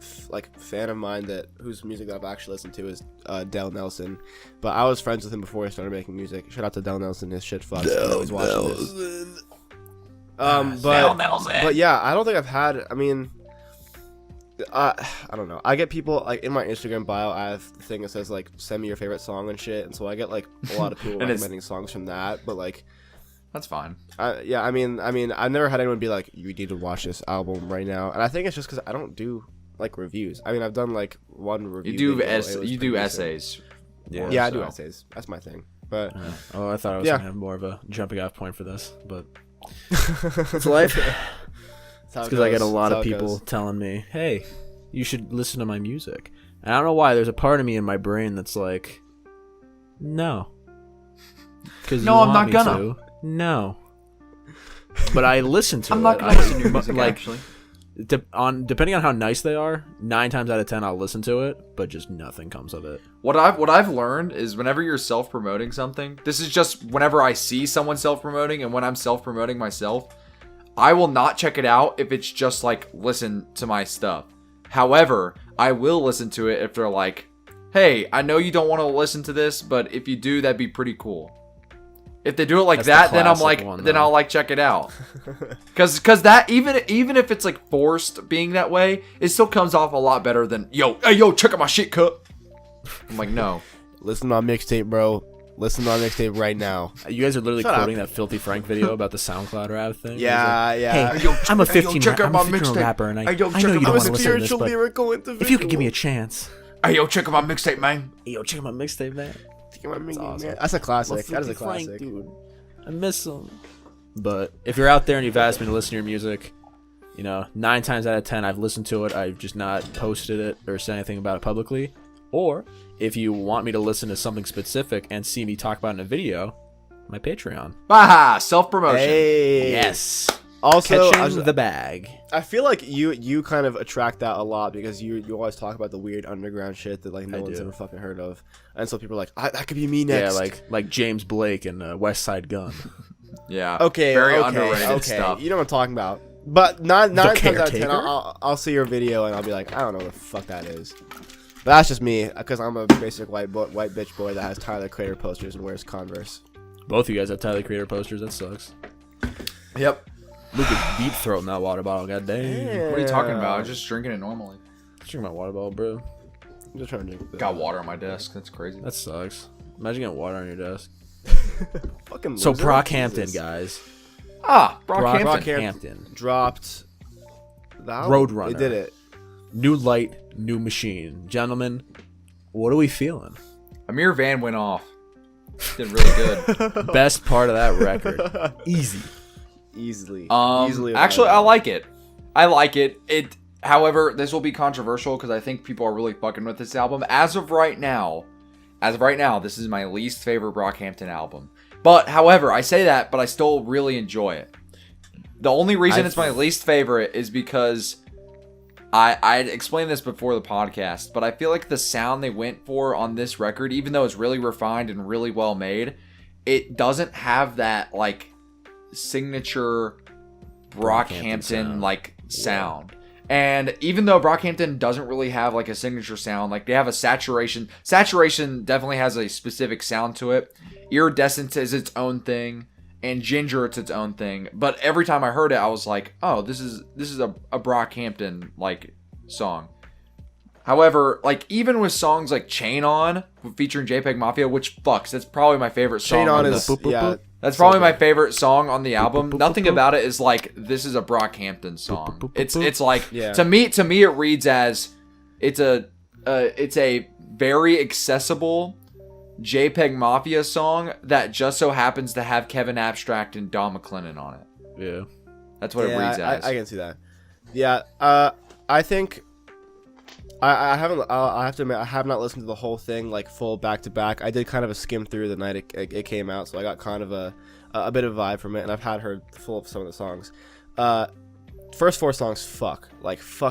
B: fan of mine whose music that I've actually listened to is Dell Nelson, but I was friends with him before I started making music. Shout out to Dell Nelson, his shit fucks. I know he's watching this. But yeah, I don't think I've had. I mean, I don't know. I get people like in my Instagram bio. I have the thing that says like send me your favorite song and shit, and so I get like a lot of people
E: And
B: recommending songs from that. But like,
E: That's fine.
B: yeah, I mean, I've never had anyone be like, you need to watch this album right now, and I think it's just because I don't do like reviews. I mean, I've done like one review.
E: You do
B: video, it was
E: you
B: pretty
E: do
B: decent.
E: essays.
A: Yeah.
B: Yeah, I do
E: So.
B: essays. That's my thing. But
A: Oh, I thought I was
B: Yeah.
A: gonna have more of a jumping off point for this, but it's life. It's because I get a lot of people telling me, "Hey, you should listen to my music." And I don't know why. There's a part of me in my brain that's like, "No," because
E: No, I'm not gonna.
A: No, but I listen to it.
E: I'm not gonna listen to your music,
A: like,
E: actually.
A: depending on how nice they are, 9 times out of 10 I'll listen to it, but just nothing comes of it.
E: What I've learned is whenever you're self-promoting something, this is just whenever I see someone self-promoting and when I'm self-promoting myself, I will not check it out if it's just like listen to my stuff. However, I will listen to it if they're like, "Hey, I know you don't want to listen to this, but if you do, that'd be pretty cool." If they do it like
A: That's the
E: that, then I'm
A: classic
E: like,
A: one,
E: then
A: though.
E: I'll like check it out. Cause that even if it's like forced being that way, it still comes off a lot better than yo, check out my shit cup. I'm like, no.
B: Listen to my mixtape, bro. Listen to my mixtape right now.
A: You guys are literally
B: Shut
A: quoting
B: up.
A: that Filthy Frank video about the SoundCloud rap thing.
B: Yeah, yeah.
A: Hey, I'm a 15
E: check out
A: I'm
E: my
A: a 15-year-old
E: mixtape.
A: rapper, and I
E: Hey, yo,
A: know
E: check
A: you
E: out
A: don't
E: my
A: want to listen to this,
B: spiritual
A: but
B: lyrical
A: if you could
B: individual.
A: give me a chance,
E: Hey, yo, check out my mixtape, man.
A: hey, yo, check out my mixtape, man.
B: Awesome. That's a classic. That is a
A: Frank,
B: classic.
A: dude. I miss him. But if you're out there and you've asked me to listen to your music, 9 times out of 10 I've listened to it. I've just not posted it or said anything about it publicly. Or if you want me to listen to something specific and see me talk about it in a video, my Patreon.
E: Baha, self-promotion.
B: Hey.
A: Yes.
B: Also,
A: Catching the bag.
B: I feel like you kind of attract that a lot because you always talk about the weird underground shit that like no
A: I
B: one's
A: do.
B: ever fucking heard of, and so people are like, that could be me next.
A: Yeah, like James Blake and West Side Gun.
E: Yeah.
B: okay,
E: Very
B: okay,
E: underrated
B: okay.
E: stuff.
B: You know what I'm talking about. But nine times out of 10,
A: Caretaker?
B: I'll see your video and I'll be like, I don't know what the fuck that is. But that's just me because I'm a basic white bitch boy that has Tyler Creator posters and wears Converse.
A: Both of you guys have Tyler Creator posters. That sucks.
E: Yep.
A: Look at deep throat in that water bottle. God damn.
E: What are you talking about? I'm just drinking it normally.
A: Drink my water bottle, bro.
B: I'm just trying to drink.
E: Got water on my desk. That's crazy.
A: That sucks. Imagine getting water on your desk.
B: Fucking
A: So
B: loser.
A: Brockhampton,
B: Jesus.
A: guys.
E: Brockhampton.
A: Brockhampton.
B: Dropped the album.
A: Roadrunner.
B: They did it.
A: New light, new machine. Gentlemen, what are we feeling?
E: Amir Van went off. Did really good.
A: Best part of that record. Easy.
B: Easily.
E: Actually, I like it. I like it. However, this will be controversial because I think people are really fucking with this album. As of right now, this is my least favorite Brockhampton album. But, however, I say that, but I still really enjoy it. The only reason it's my least favorite is because I explained this before the podcast, but I feel like the sound they went for on this record, even though it's really refined and really well made, it doesn't have that, like, signature Brockhampton like sound. And even though Brockhampton doesn't really have like a signature sound, like they have a saturation definitely has a specific sound to it. Iridescent is its own thing, and Ginger it's its own thing. But every time I heard it, I was like, oh, this is a Brockhampton like song. However, like even with songs like Chain On featuring JPEG Mafia, which that's probably my favorite song.
B: Chain On
E: on
B: is
E: the-
B: yeah.
E: That's probably my favorite song on the album. Nothing about it is like this is a Brockhampton song. It's like
B: Yeah.
E: to me it reads as it's a very accessible JPEG Mafia song that just so happens to have Kevin Abstract and Don McLennan on it.
A: Yeah.
E: That's what it reads as.
B: I can see that. Yeah, I think I haven't. I have to admit, I have not listened to the whole thing like full back to back. I did kind of a skim through the night it came out, so I got kind of a bit of a vibe from it, and I've had heard full of some of the songs. First 4 songs, fuck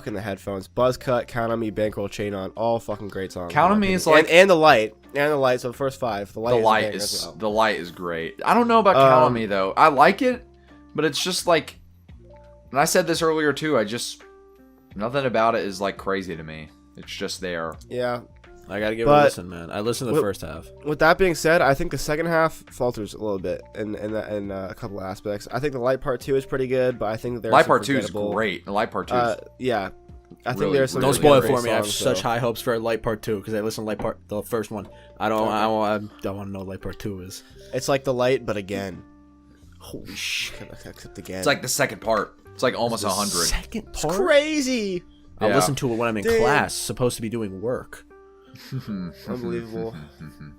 B: in the headphones. Buzz Cut, Count on Me, Bankroll, Chain On, all fucking great songs.
E: Count on Me is like
B: and the light. So the first 5, the light
E: is great. I don't know about Count on Me though. I like it, but it's just like, and I said this earlier too. Nothing about it is like crazy to me. It's just there.
B: Yeah.
A: I gotta give it a listen, man. I listened to the first half.
B: With that being said, I think the second half falters a little bit in a couple of aspects. I think the light part 2 is pretty good, but I think there's
E: light part 2 is great. The light part 2 is
B: yeah. I think
E: really
B: there's some.
A: Don't
B: really
A: spoil it
B: great
A: for me. I have
B: songs,
A: such
B: so.
A: high hopes for light part 2 because I listened to the first one. I don't want to know what light part 2 is.
B: It's like the light, but again.
A: Holy shit!
B: Except again.
E: It's like the second part. It's like almost 100.
A: Second
B: It's
A: part.
B: crazy.
A: I
E: Yeah.
A: listen to it when I'm in
B: Damn.
A: class, supposed to be doing work.
B: Unbelievable.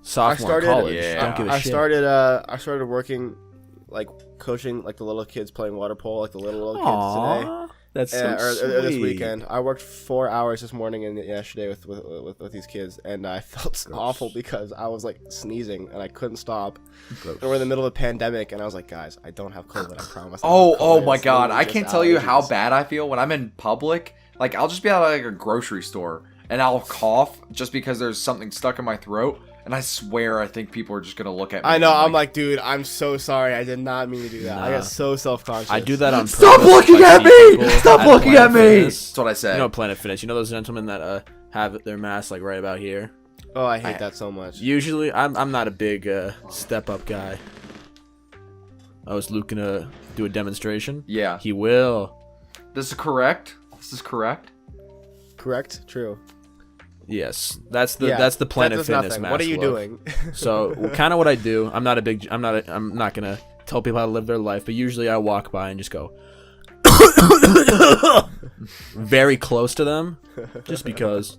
A: Sophomore college.
E: Yeah.
A: Don't give a
B: I
A: shit.
B: started working, like coaching, like the little kids playing water polo, like the little kids today.
A: Aww, that's so
B: Or this
A: sweet.
B: weekend. I worked 4 hours this morning and yesterday with these kids, and I felt awful because I was like sneezing and I couldn't stop. And we're in the middle of a pandemic, and I was like, guys, I don't have COVID. I promise. I don't have
E: Oh
B: COVID.
E: my
B: It's
E: god!
B: literally
E: I
B: just
E: can't tell you how
B: allergies."
E: bad I feel when I'm in public. Like I'll just be at like a grocery store and I'll cough just because there's something stuck in my throat, and I swear I think people are just gonna look at me.
B: I know.
E: and
B: I'm like, dude, I'm so sorry. I did not mean to do that. I
A: Nah.
B: got so self-conscious.
A: I do that on purpose.
E: Stop looking
A: if I
E: at
A: see
E: me!
A: people
E: Stop looking
A: Planet
E: at me!
A: Fitness.
E: That's what I said.
A: You know Planet Fitness. You know those gentlemen that have their mask like right about here.
B: Oh, I hate that so much.
A: Usually, I'm not a big step up guy. I was Luke gonna do a demonstration.
E: Yeah.
A: He will.
E: This is correct.
B: Correct. True.
A: Yes, that's the
B: Yeah,
A: Planet
B: that does
A: Fitness
B: nothing.
A: mask.
B: What are you
A: look.
B: doing?
A: So kind of what I do. I'm not gonna tell people how to live their life, but usually I walk by and just go very close to them, just because,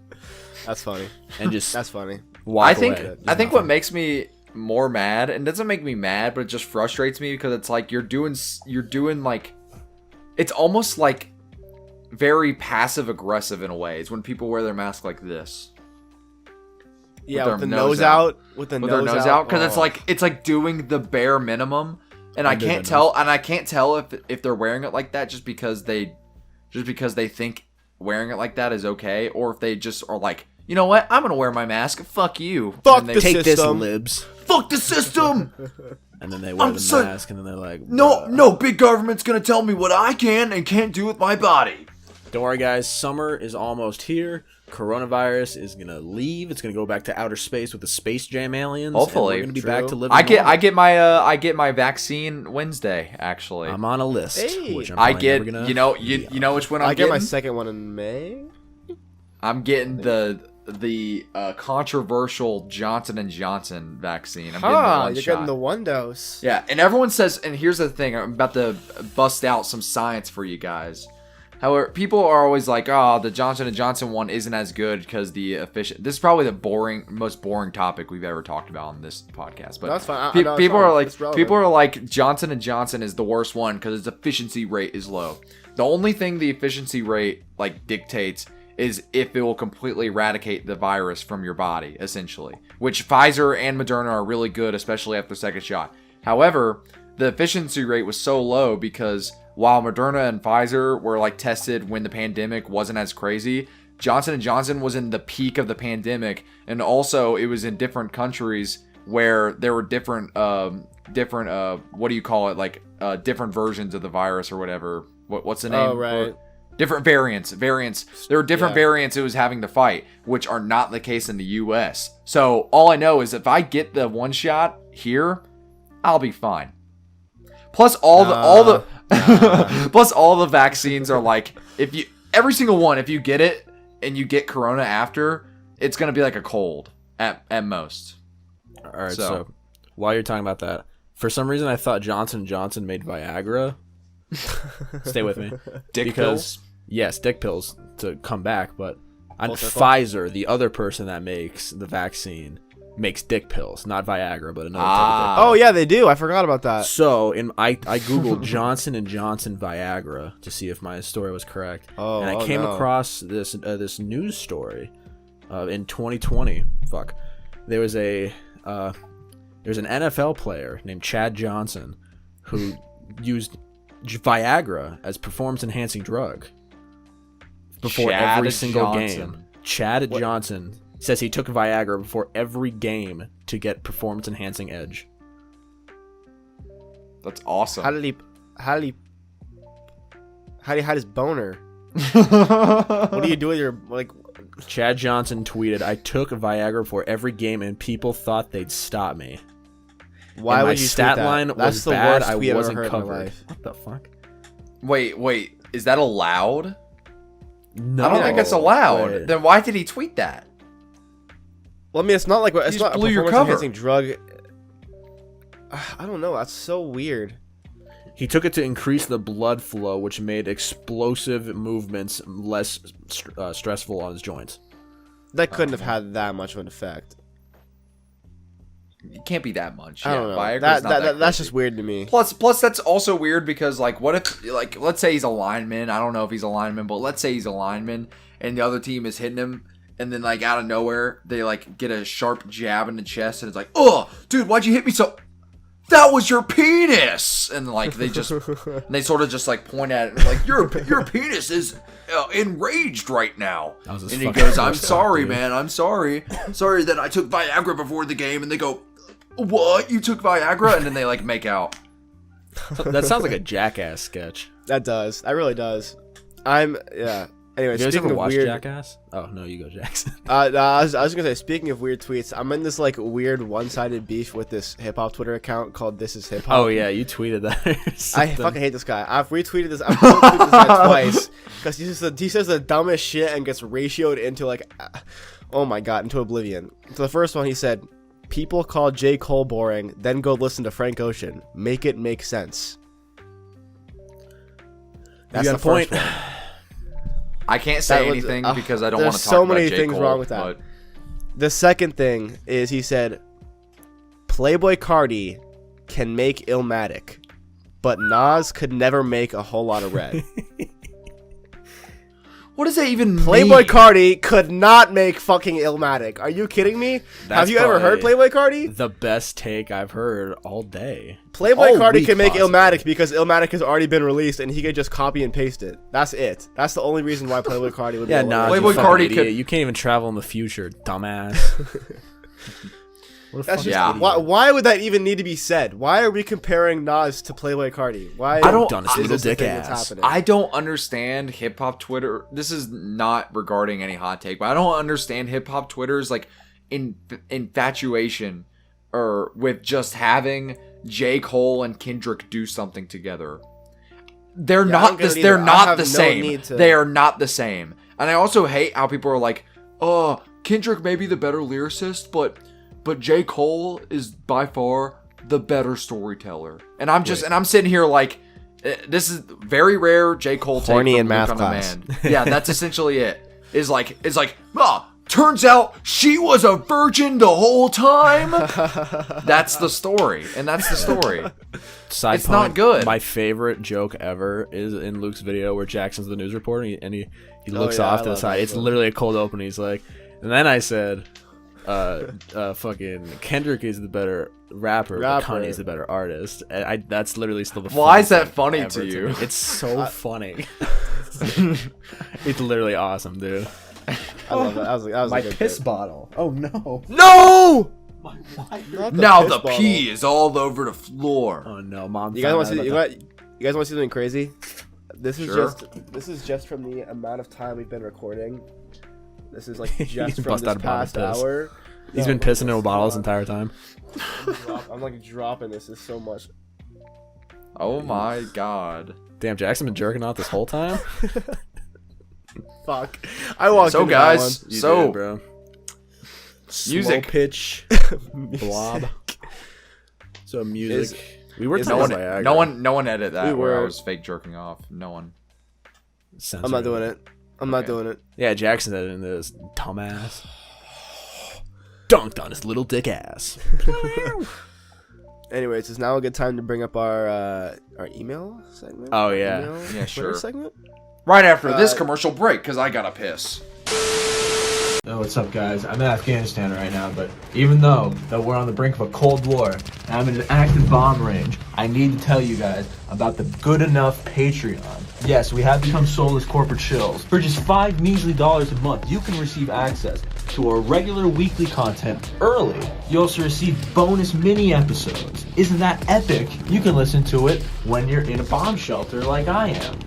B: That's funny.
A: and just
B: That's funny.
A: walk
E: I think
A: away.
E: I think what makes me more mad, and it doesn't make me mad, but it just frustrates me because it's like you're doing like, it's almost like very passive aggressive in a way. It's when people wear their mask like this.
B: Yeah,
E: their
B: with the
E: nose
B: nose
E: out.
B: out. With the
E: With their nose out, because
B: Oh.
E: it's like doing the bare minimum, and I
A: Under
E: can't
A: the
E: tell if they're wearing it like that just because they think wearing it like that is okay, or if they just are like, you know what, I'm gonna wear my mask, fuck you,
B: Fuck
E: and they
B: the
A: take this,
B: system.
A: libs,
E: fuck the system.
A: and then they wear
E: I'm
A: the
E: so-
A: mask, and then they're like,
E: No,
A: "Bruh."
E: no, big government's gonna tell me what I can and can't do with my body.
A: Don't worry, guys. Summer is almost here. Coronavirus is gonna leave. It's gonna go back to outer space with the Space Jam aliens.
E: Hopefully.
A: and we're gonna be
B: True.
A: back to living.
E: I
A: normal.
E: get my vaccine Wednesday actually.
A: I'm on a list.
B: Hey.
A: Which I'm
E: I
A: probably
E: get
A: never gonna
E: you know which one I'm
B: I get
E: getting.
B: my second one in May.
E: I'm getting the controversial Johnson & Johnson vaccine. I'm getting the
B: Ah,
E: one
B: you're
E: shot.
B: getting the one dose.
E: Yeah, and everyone says, and here's the thing, I'm about to bust out some science for you guys. However, people are always like, oh, the Johnson & Johnson one isn't as good because the efficient. This is probably the most boring topic we've ever talked about on this podcast. But
B: That's fine. I know, it's
E: people
B: fine.
E: are like,
B: It's relevant.
E: people are like, Johnson & Johnson is the worst one because its efficiency rate is low. The only thing the efficiency rate like dictates is if it will completely eradicate the virus from your body, essentially. Which Pfizer and Moderna are really good, especially after the second shot. However, the efficiency rate was so low because while Moderna and Pfizer were like tested when the pandemic wasn't as crazy, Johnson & Johnson was in the peak of the pandemic, and also it was in different countries where there were different what do you call it, like different versions of the virus or whatever. What's the name?
B: Oh, right.
E: Different variants. There were different variants it was having to fight, which are not the case in the US. So all I know is if I get the one shot here, I'll be fine. Plus all the plus all the vaccines are like, every single one, if you get it and you get corona after, it's gonna be like a cold at most.
A: All right.
E: So-
A: So while you're talking about that, for some reason I thought Johnson & Johnson made Viagra. Stay with me.
E: Dick
A: Because
E: pills?
A: yes, dick pills to come back, but on
B: Full circle?
A: Pfizer, the other person that makes the vaccine, makes dick pills, not Viagra, but another
E: Ah.
A: type of dick.
B: Oh yeah, they do. I forgot about that.
A: So I googled Johnson and Johnson Viagra to see if my story was correct, and I came across this news story in 2020. Fuck, there's an NFL player named Chad Johnson who used Viagra as performance enhancing drug before every single game. Chad Johnson says he took Viagra before every game to get performance enhancing edge.
E: That's awesome.
B: How did he hide his boner? What do you do with your like?
A: Chad Johnson tweeted, "I took Viagra before every game and people thought they'd stop me.
B: Why
A: and
B: would
A: my
B: you
A: stat
B: tweet that?
A: line
B: That's
A: was
B: the
A: bad.
B: worst
A: I
B: tweet I've ever
A: wasn't
B: heard in my
A: covered."
B: life.
A: What the fuck?
E: Wait, is that allowed?
A: No,
E: I don't think it's allowed.
A: Wait.
E: Then why did he tweet that?
B: Well, I mean, it's not like it's
E: just
B: not a
E: blew your
B: performance
E: cover.
B: enhancing drug. I don't know. That's so weird.
A: He took it to increase the blood flow, which made explosive movements less stressful on his joints.
B: That couldn't have had that much of an effect.
E: It can't be that much.
B: I don't know.
E: Viagra's
B: That's
E: not that
B: that's
E: crazy.
B: just weird to me.
E: Plus, that's also weird because, like, what if, like, let's say he's a lineman. I don't know if he's a lineman, but let's say he's a lineman, and the other team is hitting him, and then, like, out of nowhere, they, like, get a sharp jab in the chest, and it's like, oh, dude, why'd you hit me so... That was your penis! And, like, they just... and they sort of just, like, point at it, and, like, your penis is enraged right now.
A: That was his
E: And he
A: fucking
E: goes, I'm
A: first
E: sorry,
A: thought, dude.
E: man, I'm sorry. Sorry that I took Viagra before the game, and they go... What? You took Viagra? And then they, like, make out.
A: That sounds like a Jackass sketch.
B: That does. That really does. Yeah. Anyway,
A: You guys
B: speaking
A: ever
B: of
A: watch
B: weird,
A: Jackass? Oh no, you go, Jackson.
B: I was gonna say, speaking of weird tweets, I'm in this like weird one-sided beef with this hip hop Twitter account called This Is Hip Hop.
A: Oh yeah, you tweeted that. Or
B: I
A: something.
B: fucking hate this guy. I've retweeted this. I've retweeted this guy twice because he says the dumbest shit and gets ratioed into like, oh my god, into oblivion. So the first one he said, "People call J. Cole boring, then go listen to Frank Ocean. Make it make sense." That's
A: You
B: the
A: got a point.
B: first one.
E: I can't say
B: That was-
E: anything because I don't
B: there's
E: want to talk
B: so
E: about
B: many
E: J.
B: things
E: Cole,
B: wrong with that.
E: but-
B: The second thing is he said, Playboy Cardi can make Illmatic, but Nas could never make a whole lot of red.
E: What does that even
B: Playboy
E: mean?
B: Cardi could not make fucking Illmatic. Are you kidding me? Have you ever heard Playboy Cardi?
A: The best take I've heard all day.
B: Playboy
A: All
B: Cardi
A: week,
B: can make
A: possibly.
B: Illmatic because Illmatic has already been released and he could just copy and paste it. That's it. That's the only reason why Playboy Cardi would
A: Yeah,
B: be
A: nah,
E: Playboy
A: you fucking
E: Cardi
A: idiot.
E: could-
A: You can't even travel in the future, dumbass. What a
B: That's
A: fucking
B: just,
A: idiot.
B: why would that even need to be said? Why are we comparing Nas to Playboy Cardi? Why
E: I don't-
A: Done his
B: is
A: little
B: this the
A: dick
B: thing that's
A: ass.
B: happening?
E: I don't understand hip hop Twitter. This is not regarding any hot take, but I don't understand hip hop Twitter's like infatuation or with just having J. Cole and Kendrick do something together. They're
B: I
E: not
B: don't get
E: this.
B: it
E: They're
B: either. I
E: not
B: have
E: the
B: no
E: same.
B: need to-
E: They are not the same. And I also hate how people are like, "Oh, Kendrick may be the better lyricist, but J. Cole is by far the better storyteller." And I'm just, and I'm sitting here like, this is very rare J. Cole take
B: Horny
E: from
B: in math
E: Luke on
B: class.
E: Demand. Yeah, that's essentially it. It's like, turns out she was a virgin the whole time. That's the story, and that's the story.
A: Side
E: It's not good.
A: My favorite joke ever is in Luke's video where Jackson's the news reporter and he looks
B: yeah,
A: off
B: I
A: to the
B: love
A: side.
B: that
A: It's
B: joke.
A: literally a cold open. He's like, and then I said, fucking Kendrick is the better rapper, but
B: Rapper.
A: Kanye is the better artist. And that's literally still the.
E: Why is
A: funniest
E: that
A: thing
E: funny
A: ever
E: to you?
A: me. It's so funny. It's literally awesome, dude.
B: I love that. That was
A: My
B: a good
A: piss
B: bit.
A: bottle. Oh no.
B: No! Not the
E: Now
B: piss
E: the
B: bottle.
E: pee is all over the floor.
A: Oh no, mom.
B: You guys want
A: found
B: to see?
A: out
B: You guys want to see something crazy? This is
E: Sure.
B: just from the amount of time we've been recording. This is like just from
A: Bust
B: this
A: out a bottle of
B: past
A: piss.
B: hour.
A: He's
B: No,
A: been pissing in a
B: this-
A: bottle this entire time.
B: I'm like dropping this. Is so much.
E: Oh my god.
A: Damn, Jackson been jerking off this whole time.
B: Fuck. I walked.
E: So
B: into that
E: guys,
B: one.
A: You
E: so
A: did, bro.
E: Music.
A: Slow pitch blob. So music. We were
B: is
E: no
A: talking
E: one,
A: about Viagra.
E: no one edit that
B: We
E: where I
B: were.
E: was fake jerking off. No one.
A: Censored
B: I'm not doing it. I'm not
E: Okay.
B: doing it.
A: Yeah, Jackson edited this dumbass. dunked on his little dick ass.
B: Anyways, is now a good time to bring up our email segment?
A: Oh, yeah.
E: Yeah, sure.
B: Segment?
E: Right after this commercial break, because I gotta piss.
F: Oh, what's up, guys? I'm in Afghanistan right now, but even though that we're on the brink of a Cold War and I'm in an active bomb range, I need to tell you guys about the Good Enough Patreon. Yes, we have become soulless corporate shills. For just $5 measly a month, you can receive access to our regular weekly content early. You also receive bonus mini episodes. Isn't that epic? You can listen to it when you're in a bomb shelter like I am.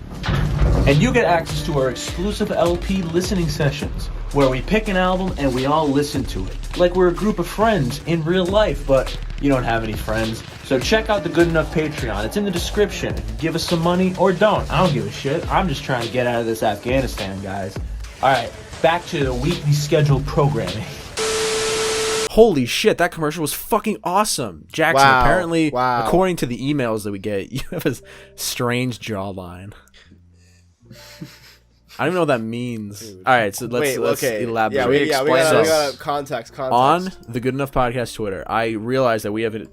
F: And you get access to our exclusive LP listening sessions, where we pick an album and we all listen to it. Like we're a group of friends in real life, but you don't have any friends. So check out the Good Enough Patreon. It's in the description. Give us some money or don't. I don't give a shit. I'm just trying to get out of this Afghanistan, guys. Alright, back to the weekly scheduled programming.
A: Holy shit, that commercial was fucking awesome. Jackson,
B: Wow.
A: apparently,
B: Wow.
A: according to the emails that we get, you have a strange jawline. I don't even know what that means. All right, so let's elaborate.
B: Yeah, we
E: Explain
B: got context.
A: On the Good Enough Podcast Twitter, I realized that we have an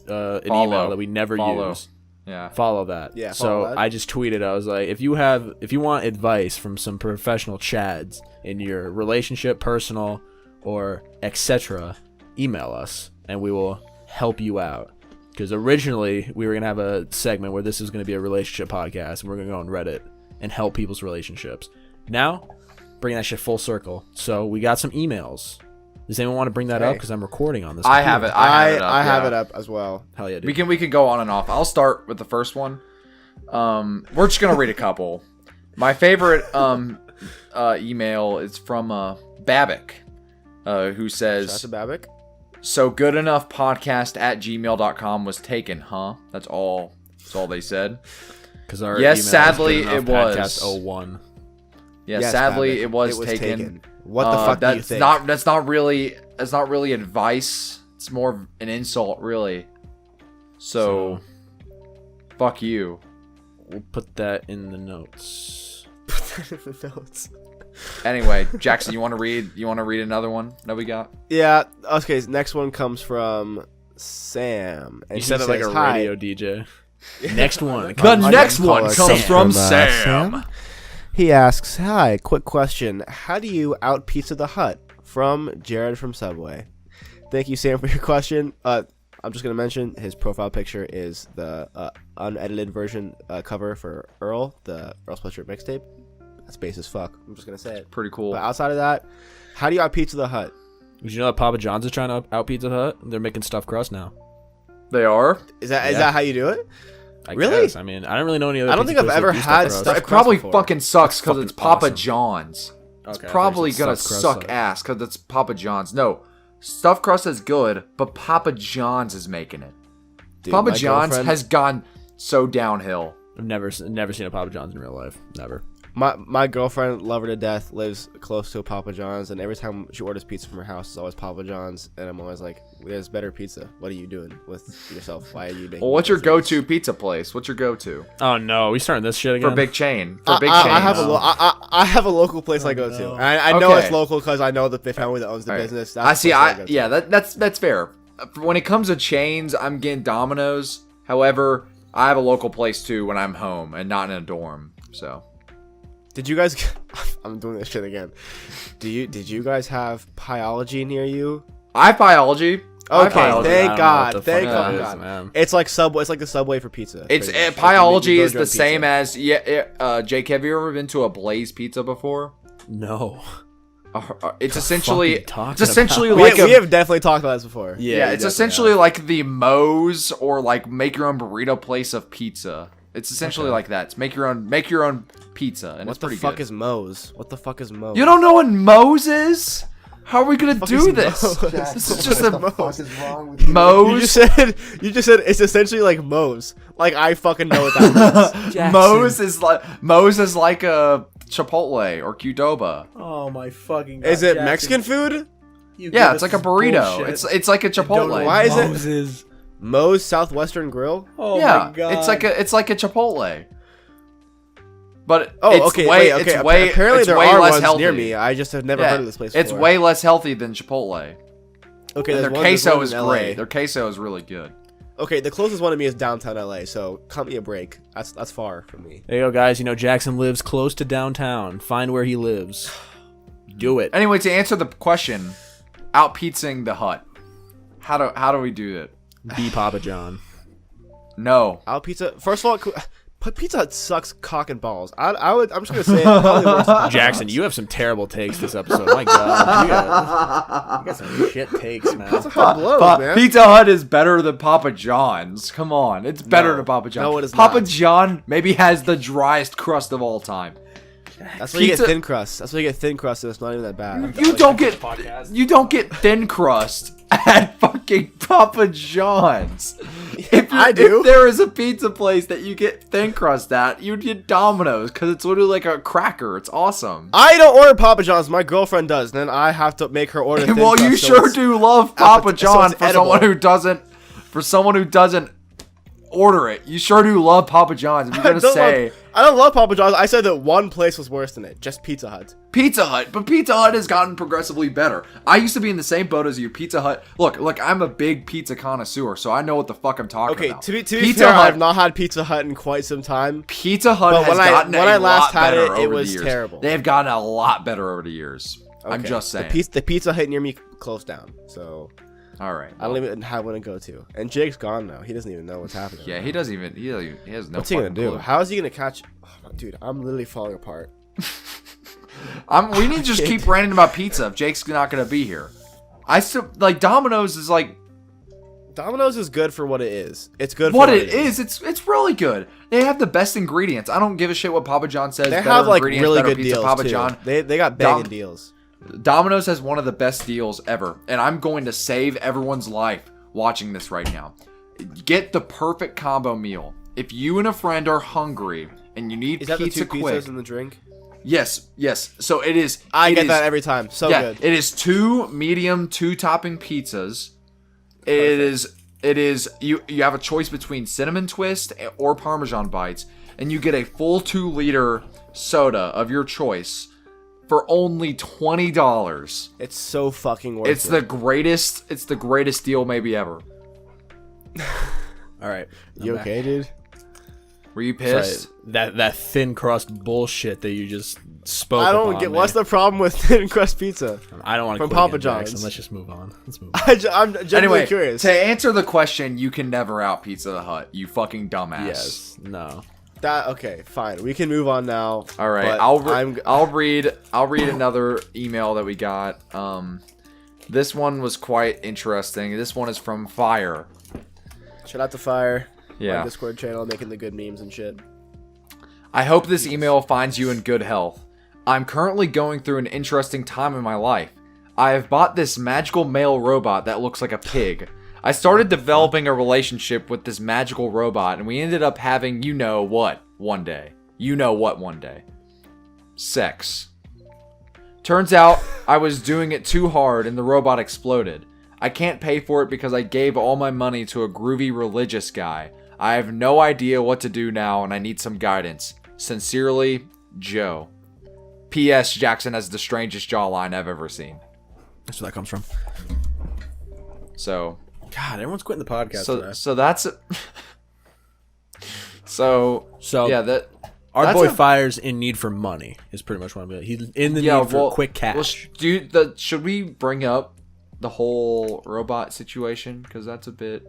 A: email that we never use.
E: Yeah.
A: Follow that.
B: Yeah,
A: So
B: follow that.
A: I just tweeted. I was like, if you want advice from some professional chads in your relationship, personal, or etc., email us and we will help you out. Because originally we were gonna have a segment where this is gonna be a relationship podcast, and we're gonna go on Reddit and help people's relationships. Now, bring that shit full circle. So we got some emails. Does anyone want to bring that up? Because I'm recording on this.
E: I have it. I have
B: it up as well.
A: Hell yeah, dude.
E: We can go on and off. I'll start with the first one. We're just gonna read a couple. My favorite email is from Babbick, who says,
B: Shout out to Babbick.
E: "So good enough podcast at gmail.com was taken, huh?" That's all they said.
A: Because our
E: Yes,
A: email is
E: sadly,
A: Good Enough
E: it was.
A: Podcast 01.
E: Yeah,
B: Yes,
E: sadly
B: Babbick,
E: it was taken.
B: What the fuck do you think?
E: That's not really advice. It's more of an insult, really. So fuck you.
A: We'll put that in the notes.
B: Notes.
E: Anyway, Jackson, you want to read another one that we got?
B: Yeah. Okay. Next one comes from Sam. And
A: You said it like a
B: "Hi."
A: radio DJ. Next one.
E: The next one comes from Sam.
B: He asks, "Hi, quick question. How do you out Pizza the Hut?" From Jared from Subway. Thank you, Sam, for your question. I'm just going to mention his profile picture is the unedited version cover for Earl, the Earl Sweatshirt mixtape. That's base as fuck. I'm just going to say it.
E: Pretty cool.
B: But outside of that, how do you out Pizza the Hut?
A: Did you know that Papa John's is trying to out Pizza Hut? They're making stuffed crust now.
E: They are.
B: Is that how you do it?
A: I
B: Really?
A: guess. I mean, I don't really know any other.
B: I don't
A: pizza
B: think I've
A: places
B: ever
A: that do
B: had
A: stuffed
B: stuffed
A: crust.
E: It probably
B: before.
E: fucking sucks because
A: That's
E: it's Papa
A: fucking awesome.
E: John's. It's
A: Okay, I
E: probably
A: thought you
E: gonna
A: said stuffed
E: suck
A: crust,
E: ass because it's Papa John's. No, stuffed crust is good, but Papa John's is making it.
B: Dude,
E: Papa
B: my
E: John's
B: girlfriend-
E: has gone so downhill.
A: I've never seen a Papa John's in real life. Never.
B: My girlfriend, love her to death, lives close to a Papa John's, and every time she orders pizza from her house, it's always Papa John's, and I'm always like, "There's better pizza. What are you doing with yourself? Why are you making?"
E: Well, what's your
B: pizza?"
E: go-to pizza place? What's your go-to
A: Oh no, we starting this shit again.
E: for big chain?
B: I have
E: chains.
B: I have a local place I go to.
A: no.
B: And I know
E: Okay.
B: it's local because I know the family that owns the
E: All right.
B: business.
E: I
B: That's
E: see.
B: the place go to.
E: That's fair. When it comes to chains, I'm getting Domino's. However, I have a local place too when I'm home and not in a dorm. So
B: Did you guys? I'm doing this shit again. Did you guys have Pyology near you?
E: I have biology. I have
B: Okay,
E: biology.
A: I
B: thank
A: don't know
B: God.
A: what the
B: Thank
A: fuck that
B: fucking
A: is,
B: God.
A: man.
B: It's like Subway. It's like the Subway for pizza.
E: It's
B: pretty much.
E: Pyology
B: You
E: is
B: build
E: the
B: your own
E: same
B: pizza.
E: as Jake. Have you ever been to a Blaze Pizza before?
A: No.
E: It's
A: The
E: essentially
A: fuck are you talking
E: it's essentially
A: about?
E: like
B: we have definitely talked about this before.
E: yeah, it's essentially like the Moe's or like make your own burrito place of pizza. It's essentially like that. It's make your own pizza, and
B: What
E: it's
B: the
E: pretty
B: fuck
E: good.
B: is Moe's? What the fuck is Moe's?
E: You don't know what Moe's is? How are we gonna do
B: is
E: this?
B: Moe's?
E: This is just a
D: What is wrong with you?
B: You
E: Moe's.
B: just said it's essentially like Moe's. Like I fucking know what that means.
A: Jackson.
E: Moe's is like a Chipotle or Qdoba.
A: Oh my fucking God.
B: Is it
A: Jackson.
B: Mexican food?
A: You
E: Yeah,
A: give
E: it's
A: us
E: like a
A: this
E: burrito.
A: bullshit.
E: It's like a
A: Don't know
E: Chipotle.
B: Why is it-
A: Moses.
B: Moe's Southwestern Grill?
A: Oh
E: yeah,
A: my God.
E: it's like a Chipotle. But
B: Oh,
E: it's
B: okay.
E: way,
B: wait, okay.
E: it's way,
B: Apparently
E: it's
B: there
E: way
B: are
E: less
B: ones
E: healthy.
B: near me. I just have never
E: Yeah,
B: heard of this place
E: It's
B: before.
E: way less healthy than Chipotle.
B: Okay,
E: And
B: there's
E: their
B: one
E: queso is
B: in LA.
E: great. Their queso is really good.
B: Okay, the closest one to me is downtown LA, so cut me a break. That's far from me.
A: There you go, guys. You know, Jackson lives close to downtown. Find where he lives. Do it.
E: Anyway, to answer the question, out pizzaing the Hut. How do we do it?
A: Be Papa John.
E: No.
B: Out Pizza. First of all, but Pizza Hut sucks cock and balls. I'm just gonna say it. Probably worse than
A: Jackson, you have some terrible takes this episode. My God, you got some shit takes, man.
B: Pizza Hut blows, man.
E: Pizza Hut is better than Papa John's. Come on, it's better than Papa John's.
B: No, it is
E: Papa
B: not.
E: John maybe has the driest crust of all time.
B: That's why you get
E: Pizza-
B: thin crust. That's why you get thin crust, and it's not even that bad.
E: You don't get thin crust at fucking Papa John's.
B: I do.
E: If there is a pizza place that you get thin crust at, you get Domino's because it's literally like a cracker. It's awesome.
B: I don't order Papa John's. My girlfriend does. Then I have to make her order. Thin
E: Well,
B: crust,
E: you
B: so
E: sure
B: it's-
E: do love Papa
B: so
E: John
B: it's
E: for someone
B: edible.
E: for someone who doesn't order it. You sure do love Papa John's. If you're gonna say
B: I don't love Papa John's. I said that one place was worse than it. Just Pizza Hut.
E: Pizza Hut, but Pizza Hut has gotten progressively better. I used to be in the same boat as you. Pizza Hut. Look, I'm a big pizza connoisseur, so I know what the fuck I'm talking
B: Okay,
E: about.
B: to be
E: Pizza
B: fair,
E: Hut,
B: I've not had Pizza Hut in quite some time.
E: Pizza Hut
B: But
E: has
B: when I-
E: gotten
B: when
E: a
B: I last
E: lot
B: had
E: better
B: it, it
E: over
B: was
E: the years.
B: terrible.
E: They have gotten a lot better over the years. I'm
B: Okay,
E: just saying.
B: The Pizza Hut near me closed down, so
E: All right.
B: I don't even have one to go to. And Jake's gone now. He doesn't even know what's happening.
E: Yeah,
B: right
E: he
B: now.
E: doesn't even. He has no.
B: What's he gonna
E: fucking
B: do?
E: clue.
B: How is he gonna catch? Oh, dude, I'm literally falling apart.
E: We need to just keep ranting about pizza if Jake's not gonna be here. I still like Domino's is like
B: Domino's is good for what it is. It's good for
E: what it is. It's really good. They have the best ingredients. I don't give a shit what Papa John says.
B: They
E: Better
B: have like
E: ingredients,
B: really
E: better
B: good
E: pizza,
B: deals
E: Papa
B: too.
E: John.
B: They got banging deals.
E: Domino's has one of the best deals ever, and I'm going to save everyone's life watching this right now. Get the perfect combo meal. If you and a friend are hungry and you need
B: Is that the
E: pizza
B: two
E: quick,
B: pizzas in the drink?
E: yes. So it is.
B: I
E: it
B: get
E: is-
B: that every time. So
E: yeah,
B: good.
E: it is 2 medium 2-topping pizzas. It is you have a choice between cinnamon twist or Parmesan bites, and you get a full 2-liter soda of your choice for only $20.
B: It's so fucking worth
E: It's
B: it.
E: the greatest deal maybe ever.
A: All right.
B: You okay, dude?
E: Were you
A: Sorry,
E: pissed?
A: that thin crust bullshit that you just spoke.
B: I don't
A: upon
B: get.
A: me.
B: What's the problem with thin crust pizza?
A: I don't want to
B: from
A: quit
B: Papa
A: again, Jackson.
B: John's?
A: Let's just move on. Let's move on.
B: I'm genuinely
E: Anyway,
B: curious.
E: to answer the question, you can never out Pizza the Hut. You fucking dumbass.
A: Yes. No.
B: Okay, fine. We can move on now.
E: All right,
B: but
E: I'll read another email that we got. This one was quite interesting. This one is from Fire.
B: Shout out to Fire.
E: Yeah.
B: My Discord channel making the good memes and shit.
E: I hope this email finds you in good health. I'm currently going through an interesting time in my life. I have bought this magical male robot that looks like a pig. I started developing a relationship with this magical robot, and we ended up having you know what one day. Sex. Turns out I was doing it too hard and the robot exploded. I can't pay for it because I gave all my money to a groovy religious guy. I have no idea what to do now and I need some guidance. Sincerely, Joe. P.S. Jackson has the strangest jawline I've ever seen.
A: That's where that comes from.
E: So,
A: God, everyone's quitting the podcast today.
E: so that's it. So yeah,
A: Our
E: that's
A: boy
E: a-
A: Fire's in need for money. Is pretty much what I'm. He's in the need for quick cash.
E: Should we bring up the whole robot situation? Because that's a bit.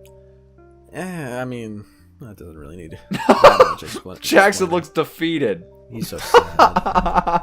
A: I mean, that doesn't really need that much explanation.
E: Jackson looks defeated.
A: He's so sad.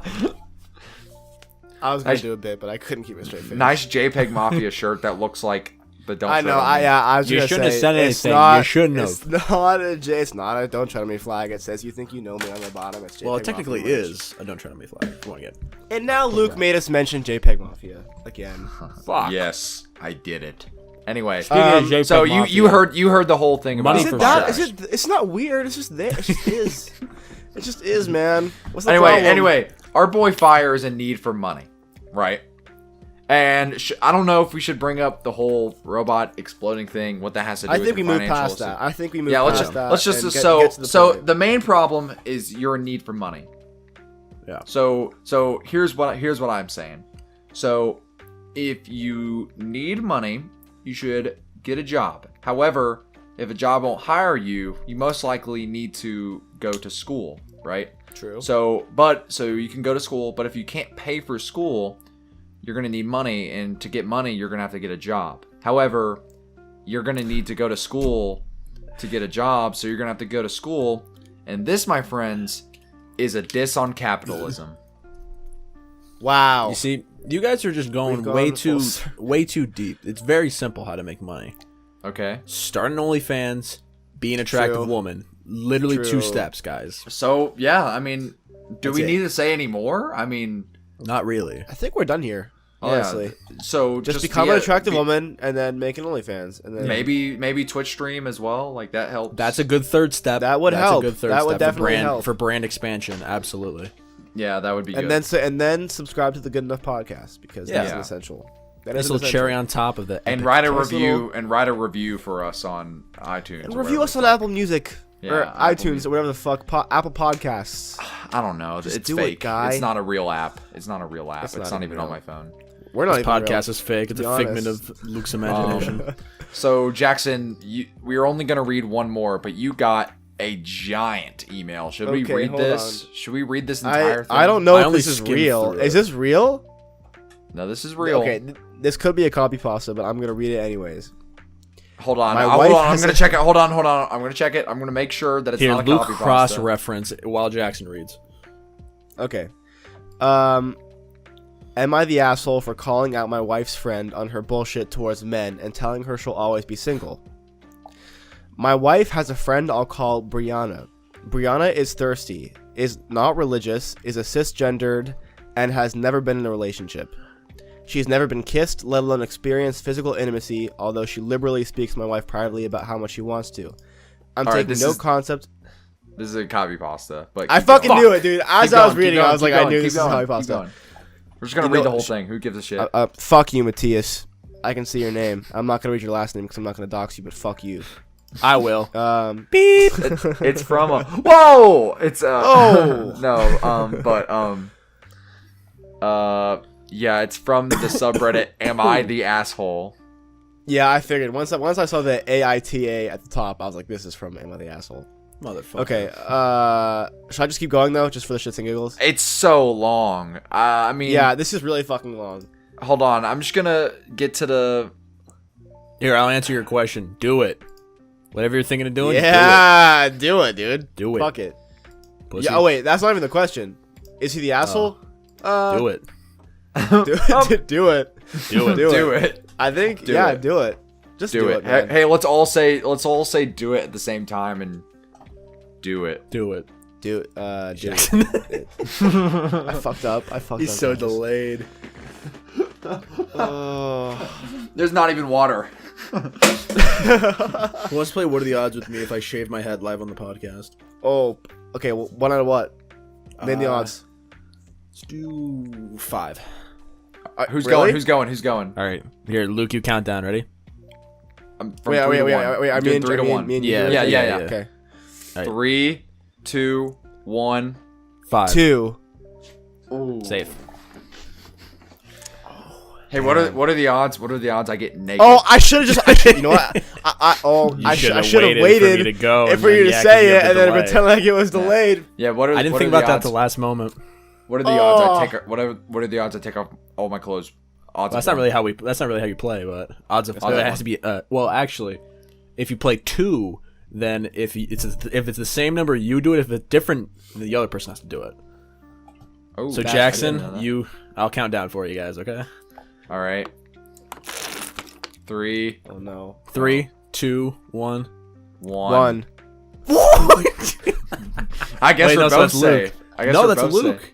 B: I was gonna do a bit, but I couldn't keep a straight face.
E: Nice JPEG Mafia shirt that looks like the don't.
B: I
E: Tread
B: know.
E: on Me.
B: I was
A: You
B: gonna
A: shouldn't have
B: say,
A: said
B: it's
A: anything.
B: Not,
A: You shouldn't have.
B: It's not a J. It's not a don't tread on me flag. It says you think you know me on the bottom. It's JPEG
A: Well, it technically
B: Mafia merch.
A: is a don't tread on me flag. If you want to get.
B: And now Luke made us mention JPEG Mafia again.
A: Fuck.
E: Yes, I did it. Anyway,
A: Speaking of JPEG
E: so
A: Mafia.
E: you heard the whole thing about
A: Money
B: Is
A: for
B: it that?
A: sex.
B: Is it? It's not weird. It's just there. It just is. It just is, man. What's the
E: Anyway,
B: problem?
E: our boy Fire is in need for money, right? And I don't know if we should bring up the whole robot exploding thing. What that has to do
B: I
E: with
B: think
E: the
B: we moved
E: financials.
B: past that. I think we moved
E: Yeah,
B: past that.
E: let's just
B: and
E: so
B: get to the
E: so
B: point.
E: the main problem is you're in need for money.
A: Yeah.
E: So here's what I'm saying. So if you need money, you should get a job. However, if a job won't hire you, you most likely need to go to school, right?
B: True.
E: So you can go to school, but if you can't pay for school, you're going to need money, and to get money, you're going to have to get a job. However, you're going to need to go to school to get a job, so you're going to have to go to school, and this, my friends, is a diss on capitalism.
B: Wow.
A: You see, you guys are just going way too deep. It's very simple how to make money.
E: Okay.
A: Start an OnlyFans, be an attractive
B: True.
A: woman. Literally
B: True.
A: 2 steps, guys.
E: So, yeah, I mean, do
B: That's
E: we
B: it.
E: need to say any more? I mean,
A: Not really.
B: I think we're done here. Honestly.
E: yeah. So
B: Just
E: be
B: become an
E: a-
B: attractive
E: be-
B: woman and then make an OnlyFans. And then
E: Maybe Twitch stream as well. Like, that helps.
A: That's a good third step.
B: That would
A: That's
B: help.
A: A good third
B: That would
A: step
B: definitely help.
A: for brand expansion. Absolutely.
E: Yeah, that would be good.
B: and then subscribe to the Good Enough podcast because that's
A: Yeah.
B: an essential. That
A: Nice
B: is an
A: little
B: essential.
A: cherry on top of the
E: and
A: epic.
E: write a
B: Nice
E: review and write a review for us on iTunes.
B: And
E: or
B: review
E: wherever
B: us on
E: it's
B: Apple Music or
E: Yeah, Apple
B: iTunes
E: Music.
B: or whatever the fuck. Apple Podcasts.
E: I don't know.
B: Just
E: It's
B: do it,
E: fake.
B: guy.
E: It's not a real app. It's not a real app.
B: It's
E: It's
B: not
E: not
B: even
E: even on
B: real.
E: my phone.
B: We're not
A: This
B: even
A: podcast
B: real.
A: is fake. It's
B: be
A: a figment
B: honest.
A: of Luke's imagination.
E: So Jackson, we are only gonna read one more, but you got a giant email. Should we
B: Okay,
E: read
B: hold
E: this? Should we read this entire thing?
B: I don't know
A: I
B: if
A: only
B: this is
A: skimmed
B: real.
A: through
B: Is
A: it.
B: this real?
E: No, this is real.
B: Okay, this could be a copy pasta, but I'm gonna read it anyways.
E: Hold on.
B: My
E: Hold
B: wife
E: on. I'm
B: has
E: gonna
B: a-
E: check it. Hold on. I'm gonna check it. I'm gonna make sure that it's
A: Here,
E: not a
A: Luke
E: copy pasta.
A: cross-reference while Jackson reads.
B: Okay. Am I the asshole for calling out my wife's friend on her bullshit towards men and telling her she'll always be single? My wife has a friend I'll call Brianna. Brianna is thirsty, is not religious, is a cisgendered, and has never been in a relationship. She's never been kissed, let alone experienced physical intimacy, although she liberally speaks to my wife privately about how much she wants to. I'm
E: All right,
B: taking
E: this
B: no
E: is-
B: concept.
E: This is a copy pasta. But
B: I
E: keep
B: fucking
E: going.
B: knew it, dude. As
E: Keep
B: I was
E: going, keep
B: reading,
E: going,
B: I was
E: keep
B: like, I
E: going,
B: knew
E: keep
B: this is
E: going,
B: how he
E: keep
B: pasta.
E: going. We're just gonna
B: You
E: read
B: know,
E: the whole
B: sh-
E: thing. Who gives a shit?
B: Fuck you, Matthias. I can see your name. I'm not gonna read your last name because I'm not gonna dox you, but fuck you.
A: I will.
B: Beep.
E: It's from a whoa. It's
B: Oh.
E: yeah, it's from the subreddit. Am I the asshole?
B: Yeah, I figured. Once I saw the AITA at the top, I was like, this is from Am I the Asshole?
A: Motherfucker.
B: Okay. Should I just keep going though, just for the shits and giggles?
E: It's so long. I mean,
B: Yeah, this is really fucking long.
E: Hold on. I'm just gonna get to the.
A: Here, I'll answer your question. Do it. Whatever you're thinking of doing,
B: Yeah, do it, dude.
A: Do it.
B: Fuck it.
A: Pussy.
B: Yeah. Oh wait, that's not even the question. Is he the asshole?
A: Do it.
B: Do it. Do it.
A: Do it.
E: Do it.
B: I think.
E: Do
B: yeah,
E: it.
B: do it. Just
E: Do it.
B: man.
E: Hey, let's all say do it at the same time and do it.
A: Do it.
B: Do it. Do
A: Jackson.
B: it. I fucked up.
A: He's
B: up,
A: so
B: guys.
A: delayed.
E: There's not even water.
A: Who wants to play What Are the Odds with me if I shave my head live on the podcast?
B: Oh, okay. Well, one out of what? Name the odds.
A: Let's do 5.
E: Who's
B: really?
E: going? Who's going? Who's going?
A: All right. Here, Luke, you count down. Ready?
E: From
B: Wait.
E: three to one.
B: I
E: I'm doing
B: mean,
E: 3 to 1.
B: Me and you.
A: Yeah,
B: do it?
E: yeah.
B: Okay.
A: Right.
E: 3, 2, 1.
A: 5.
B: 2.
A: Safe.
E: Hey, what are the odds? What are the odds I get naked?
B: Oh, I should have just. You know what? I should have
A: for me
B: waited
A: to go
B: and
A: and
B: for you
A: then,
B: to
A: yeah, 'cause
B: say
A: you
B: it
A: have
B: and
A: the
B: then
A: delay.
B: pretend like it was delayed.
E: Yeah, what are
A: I didn't
E: what
A: think
E: are the
A: about that
E: odds?
A: at the last moment.
E: What are the odds I take? What are the odds I take off all my clothes? Odds.
A: That's not really how you play, but odds of
E: Odds
A: it
E: of
A: has to be. Well, actually, if you play 2, then if it's the same number, you do it. If it's different, the other person has to do it.
E: Oh,
A: So
E: I didn't know
A: Jackson,
E: that.
A: I'll count down for you guys. Okay.
E: All right. 3,
B: Oh no.
A: 3, 2, 1.
B: 1.
E: I guess
A: Wait,
E: we're
A: no, so
E: both
A: that's
E: safe.
A: Luke.
E: I guess
A: No,
E: we're
A: that's
E: both
A: Luke.
E: safe.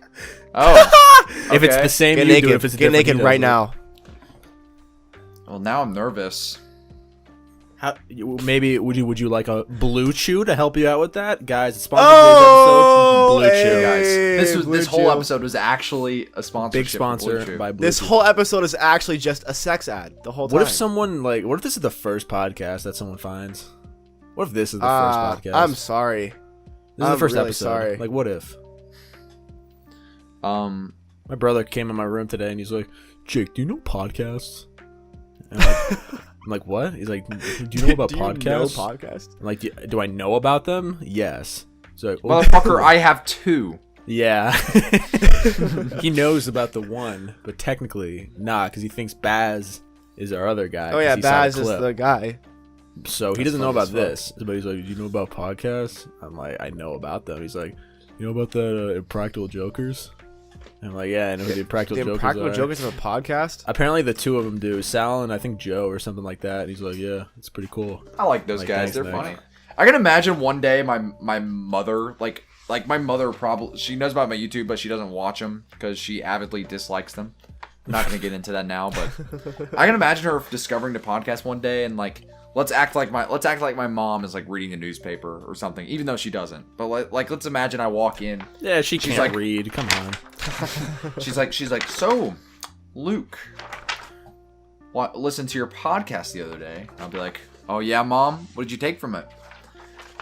E: Oh.
A: If it's
E: okay.
A: the same,
B: Get
A: you
B: naked.
A: do. If it's
B: Get
A: different, he
B: naked
A: does
B: right
A: it.
B: now.
E: Well, now I'm nervous.
A: Maybe would you like a Blue Chew to help you out with that, guys? It's sponsored today's episode. Blue Chew,
B: hey.
A: guys.
B: Blue
E: This whole
B: Chew.
E: episode was actually a sponsorship.
A: Big sponsor
E: for Blue Chew.
A: by Blue
B: This
A: Chew.
B: whole episode is actually just a sex ad the whole time.
A: What if someone what if this is the first podcast that someone finds? What if this is the first podcast?
B: I'm sorry.
A: This is
B: I'm
A: the first
B: really
A: episode.
B: sorry.
A: Like, what if?
E: Um.
A: My brother came in my room today and he's like, Jake, do you know podcasts? And I'm like, what? He's like, do you know about
B: Do you
A: podcasts?
B: know podcasts?
A: I'm like, do I know about them? Yes. So
E: Motherfucker, I have 2.
A: yeah. He knows about the one, but technically not, because he thinks Baz is our other guy.
B: Oh yeah,
A: 'cause he saw
B: Baz is
A: clip.
B: the guy.
A: So he doesn't know
B: funny
A: about
B: as fuck.
A: this. But he's like, do you know about podcasts? I'm like, I know about them. He's like, you know about the Impractical Jokers? And I'm like, yeah, I know who the Impractical
B: The
A: Jokers
B: Impractical
A: are.
B: Jokers have a podcast.
A: Apparently the 2 of them do. Sal and I think Joe or something like that. And he's like, yeah, it's pretty cool.
E: I like those
A: Like,
E: guys.
A: thanks,
E: They're
A: Nick.
E: funny. I can imagine one day my mother, like my mother probably, she knows about my YouTube, but she doesn't watch them because she avidly dislikes them. I'm not going to get into that now, but I can imagine her discovering the podcast one day and like, let's act like my mom is like reading a newspaper or something, even though she doesn't. But like let's imagine I walk in.
A: Yeah, she's can't
E: like-
A: read. Come on.
E: She's like, so, Luke, listen to your podcast the other day. And I'll be like, oh yeah, Mom, what did you take from it?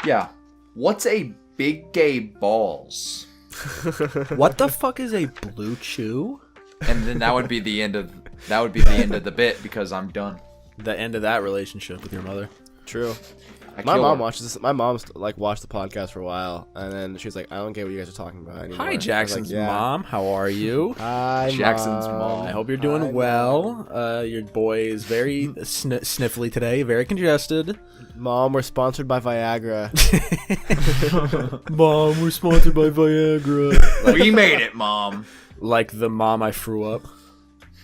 E: Yeah, what's a big gay balls?
A: What the fuck is a blue chew?
E: And then that would be the end of the bit because I'm done.
A: The end of that relationship with your mother.
B: True.
E: I
B: My
E: kill
B: mom
E: her.
B: watches this. My mom's like watched the podcast for a while, and then she's like, "I don't get what you guys are talking about anymore." I
A: Hi,
B: was like,
A: Jackson's
B: "Yeah."
A: mom. How are you?
B: Hi,
E: Jackson's mom.
A: I hope you're doing
B: Hi,
A: well. Your boy is very sniffly today, very congested.
B: Mom, we're sponsored by Viagra.
A: Mom, we're sponsored by Viagra.
E: We made it, Mom.
A: Like the mom I threw up.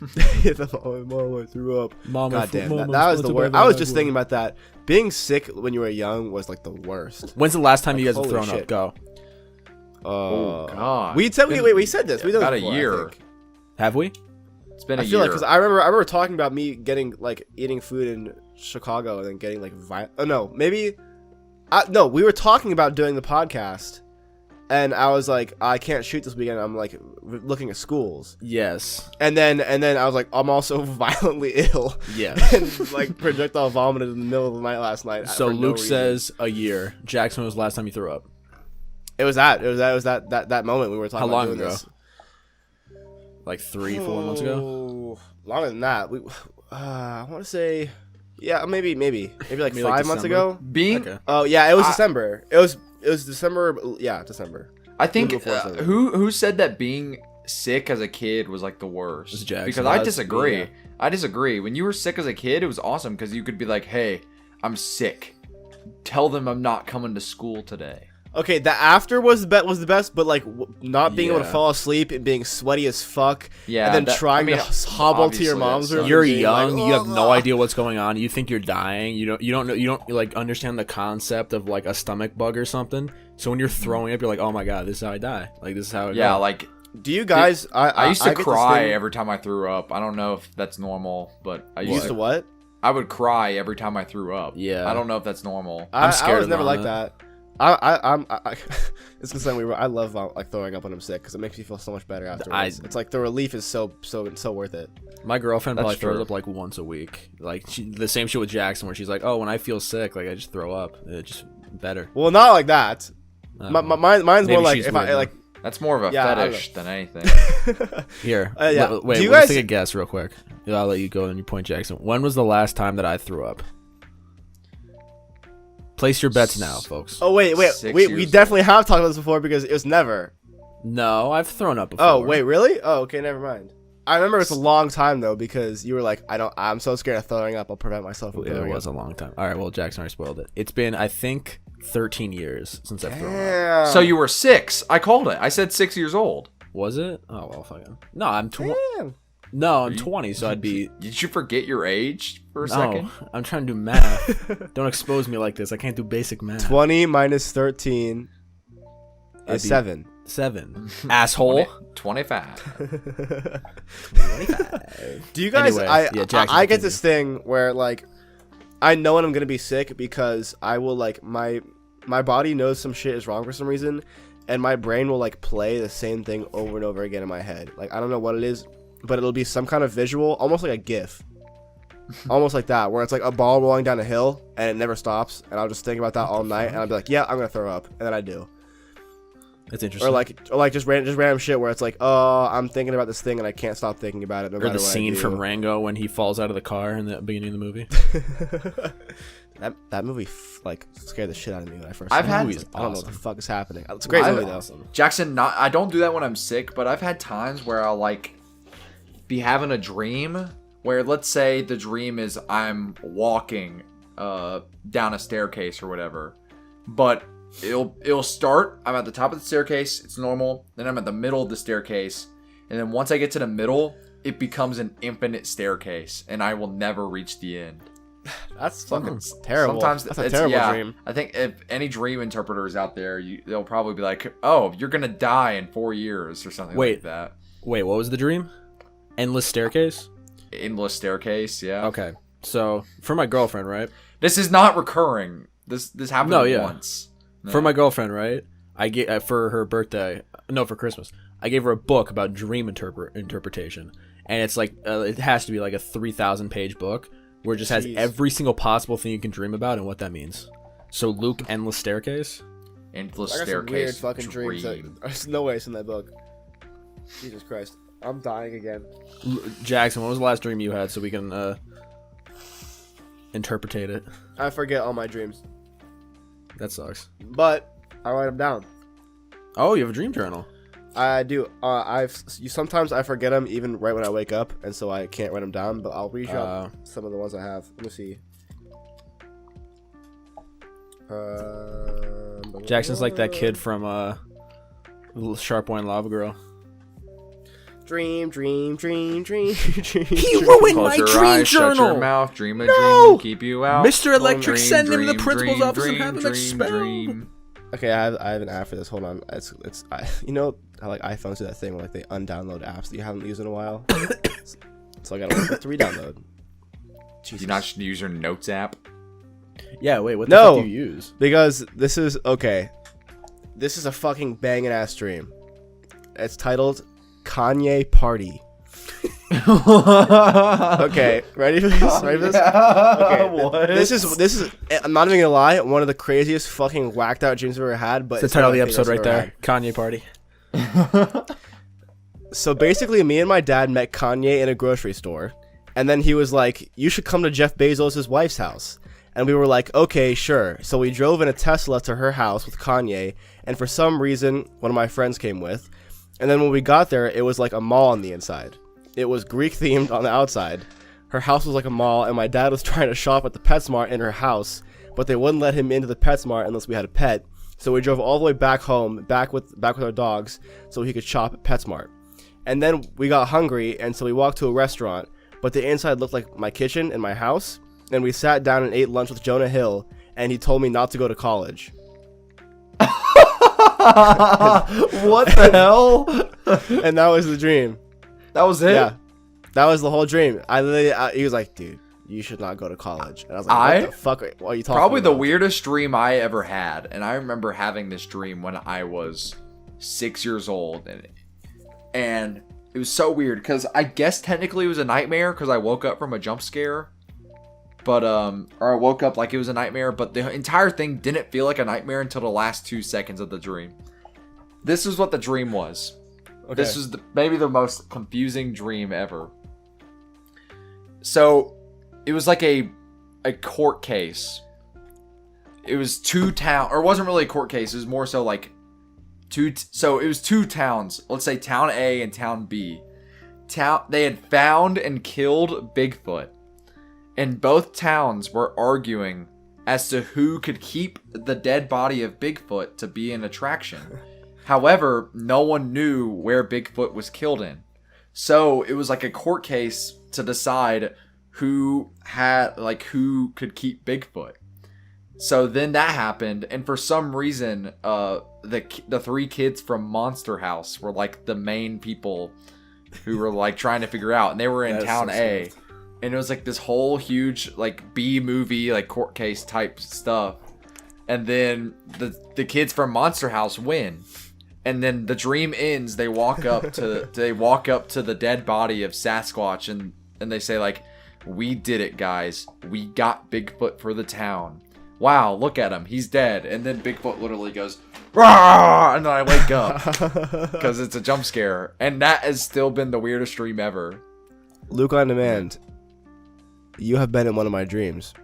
B: Mom, I threw up.
A: Mom,
B: God damn, that was the worst. I was just thinking about that. Being sick when you were young was like the worst.
A: When's the last time you guys have
B: holy
A: thrown up?
B: shit.
A: Go.
E: Oh God.
B: We said we said this. We did
E: about
B: it
E: a
B: before, I
E: year.
B: think.
A: Have we?
E: It's been a
B: I feel
E: year.
B: like because I remember talking about me getting like eating food in Chicago and then getting like oh no, maybe no, we were talking about doing the podcast and I was like, I can't shoot this weekend. I'm like looking at schools.
A: Yes.
B: And then I was like, I'm also violently ill.
A: Yes.
B: And like projectile vomited in the middle of the night last night.
A: So
B: for no
A: Luke
B: reason.
A: says a year. Jackson, when was the last time you threw up?
B: it was that moment we were talking
A: How
B: about
A: long
B: doing
A: ago?
B: this.
A: Like 3-4 months ago?
B: Oh, longer than that. We I want to say yeah, maybe like
A: Maybe, like,
B: 5 months
A: December?
B: ago.
E: being
A: Okay.
B: Oh yeah, it was December. It was December. Yeah, December.
E: I think
B: We'll go for it.
E: who said that being sick as a kid was like the worst?
A: It was Jackson.
E: Because I
A: That's-
E: disagree.
A: yeah.
E: I disagree. When you were sick as a kid, it was awesome because you could be like, "Hey, I'm sick. Tell them I'm not coming to school today."
B: Okay, the after was the best, but like not being able to
A: Yeah.
B: fall asleep and being sweaty as fuck,
E: Yeah,
B: and then
E: that-
B: trying
E: I mean,
B: to hobble to your
E: obviously
B: mom's
E: that
B: room.
E: sucks.
A: You're
B: and being
A: young.
B: like,
A: You have no
B: "Ugh."
A: idea what's going on. You think you're dying. You don't know. You don't like understand the concept of like a stomach bug or something. So when you're throwing up, you're like, oh my god, this is how I die. Like this is how it
E: Yeah,
A: goes.
E: like
B: Do you guys?
E: I used to
B: get this
E: cry
B: thing-
E: every time I threw up. I don't know if that's normal, but I
B: You
E: used
B: used to what?
E: I would cry every time I threw up.
A: Yeah.
E: I don't know if that's normal.
A: I'm
B: I
A: scared
B: was
A: of
B: never like
A: vomit.
B: that. I it's gonna sound weird. But I love like throwing up when I'm sick because it makes me feel so much better afterwards. It's like the relief is so worth it.
A: My girlfriend
E: That's
A: probably throws
E: true.
A: up like once a week. Like the same shit with Jackson, where she's like, oh, when I feel sick, like I just throw up. It's just better.
B: Well, not like that. Mine's
A: Maybe
B: more like
A: she's
B: if
A: weird,
B: I like.
E: That's more of a
B: Yeah, I don't
E: fetish than anything.
A: Here,
B: Yeah.
A: wait.
B: Do you
A: Let's
B: guys-
A: take a guess real quick. Yeah, I'll let you go and you point Jackson. When was the last time that I threw up? Place your bets now, folks.
B: Oh wait,
E: 6
B: we
E: years
B: definitely have talked about this before because it was never.
A: No, I've thrown up before.
B: Oh wait, really? Oh okay, never mind. I remember it's a long time though because you were like, I'm so scared of throwing up. I'll prevent myself from
A: It
B: throwing
A: was
B: up.
A: a long time. All right, well, Jackson already spoiled it. It's been, I think, 13 years since I've thrown up.
B: Damn.
E: So you were 6. I called it. I said 6 years old.
A: Was it? Oh well, fucking. No, I'm 20.
B: Damn.
A: No, I'm 20, so I'd be.
E: Did you forget your age for a
A: No,
E: second?
A: I'm trying to do math. Don't expose me like this. I can't do basic math.
B: 20 minus 13
A: I'd
B: is
A: be-
B: 7.
A: 7. Asshole.
E: 25.
B: Do you guys?
A: Anyway, yeah, Jackson,
B: I get
A: continue.
B: this thing where like I know when I'm gonna be sick because I will like my body knows some shit is wrong for some reason, and my brain will like play the same thing over and over again in my head. Like I don't know what it is, but it'll be some kind of visual, almost like a GIF, almost like that, where it's like a ball rolling down a hill and it never stops, and I'll just think about that all night, and I'll be like, yeah, I'm gonna throw up, and then I do.
A: That's interesting.
B: Or like just random shit where it's like, oh, I'm thinking about this thing and I can't stop thinking about it. No
A: or
B: matter
A: the
B: what
A: scene
B: I do.
A: from Rango when he falls out of the car in the beginning of the movie.
B: that movie like scared the shit out of me when I first.
E: I've
B: saw
E: had-
B: it. I don't know what the fuck is happening. It's a great movie though.
E: Jackson, I don't do that when I'm sick, but I've had times where I'll like be having a dream where, let's say the dream is I'm walking down a staircase or whatever, but it'll start, I'm at the top of the staircase, it's normal, then I'm at the middle of the staircase, and then once I get to the middle, it becomes an infinite staircase, and I will never reach the end.
B: That's fucking terrible.
E: Sometimes
B: that's a terrible dream.
E: I think if any dream interpreters out there, they'll probably be like, "Oh, you're gonna die in 4 years" or something like that.
A: Wait, what was the dream? Endless staircase?
E: Endless staircase, yeah.
A: Okay. So, for my girlfriend, right?
E: This is not recurring. This happened once. No.
A: For my girlfriend, right? I get for her birthday, for Christmas. I gave her a book about dream interpretation, and it's like it has to be like a 3,000 page book where it just has every single possible thing you can dream about and what that means. So, Luke, endless staircase.
E: Endless
B: I got some weird
E: staircase.
B: fucking dreams. There's no way it's in that book. Jesus Christ, I'm dying again.
A: Jackson, what was the last dream you had so we can interpretate it?
B: I forget all my dreams,
A: That sucks.
B: but I write them down.
A: Oh, you have a dream journal.
B: I do. Sometimes I forget them even right when I wake up, and so I can't write them down. But I'll read you out some of the ones I have. Let me see.
A: Jackson's like that kid from Sharp Wine Lava Girl.
B: Dream.
A: He ruined my dream journal.
E: Shut your mouth. Dream a dream. Keep you out.
A: Mr. Electric,
E: Dream,
A: send him to the
E: dream,
A: principal's
E: dream,
A: office and have him
E: dream,
A: expelled.
E: dream.
B: Okay, I have an app for this. Hold on. It's you know how like iPhones do that thing where like they undownload apps that you haven't used in a while. So I gotta to re-download.
E: Do you not use your Notes app?
A: Yeah, wait, what the fuck do you use?
B: Because this is okay. This is a fucking banging ass dream. It's titled Kanye Party. Okay, ready for this? Ready for this? Okay,
E: What?
B: this is. I'm not even gonna lie. One of the craziest fucking whacked out dreams I've ever had. But
A: It's the title of the episode right there. Kanye Party.
B: So basically, me and my dad met Kanye in a grocery store, and then he was like, "You should come to Jeff Bezos' wife's house." And we were like, "Okay, sure." So we drove in a Tesla to her house with Kanye, and for some reason, one of my friends came with. And then when we got there, it was like a mall on the inside. It was Greek themed on the outside. Her house was like a mall, and my dad was trying to shop at the PetSmart in her house, but they wouldn't let him into the PetSmart unless we had a pet. So we drove all the way back home, back with our dogs, so he could shop at PetSmart. And then we got hungry, and so we walked to a restaurant, but the inside looked like my kitchen in my house. And we sat down and ate lunch with Jonah Hill, and he told me not to go to college.
E: What the hell?
B: And that was the dream.
E: That was it?
B: Yeah, that was the whole dream. He was like, "Dude, you should not go to college." And I was like, "What the fuck are you talking
E: Probably
B: about?"
E: the weirdest dream I ever had, and I remember having this dream when I was 6 years old, and it was so weird because I guess technically it was a nightmare because I woke up from a jump scare, but or I woke up like it was a nightmare, but the entire thing didn't feel like a nightmare until the last 2 seconds of the dream. This is what the dream was. Okay. This was maybe the most confusing dream ever. So it was like a court case. It was or it wasn't really a court case. It was more so like so it was 2 towns. Let's say town A and town B. They had found and killed Bigfoot. And both towns were arguing as to who could keep the dead body of Bigfoot to be an attraction. However, no one knew where Bigfoot was killed in. So it was like a court case to decide who could keep Bigfoot. So then that happened, and for some reason, the 3 kids from Monster House were like the main people who were like trying to figure out, and they were in town A. And it was like this whole huge like B movie like court case type stuff. And then the kids from Monster House win. And then the dream ends. They walk up to the dead body of Sasquatch and they say like, "We did it, guys. We got Bigfoot for the town. wow, look at him, he's dead. And then Bigfoot literally goes, "Rah!" And then I wake up because it's a jump scare. And that has still been the weirdest dream ever.
B: Luke on Demand, you have been in one of my dreams.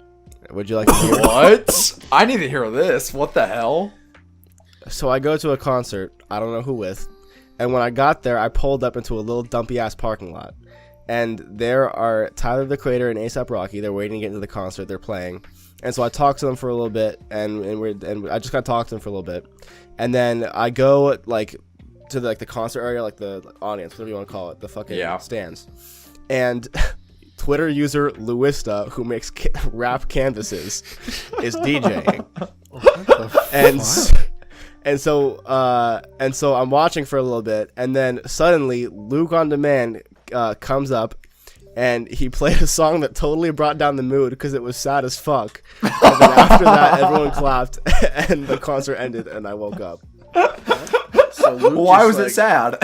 B: Would you like to hear?
E: What? I need to hear this. What the hell?
B: So I go to a concert, I don't know who with, and when I got there, I pulled up into a little dumpy ass parking lot, and there are Tyler the Creator and A$AP Rocky. They're waiting to get into the concert. They're playing, and so I talked to them for a little bit, and I just got to talk to them for a little bit, and then I go like to the concert area, like the audience, whatever you want to call it, the fucking stands, and Twitter user Luista, who makes rap canvases, is DJing, and so I'm watching for a little bit, and then suddenly Luke on Demand comes up, and he played a song that totally brought down the mood because it was sad as fuck. And then after that, everyone clapped, and the concert ended, and I woke up.
A: So Luke
E: Why was it sad?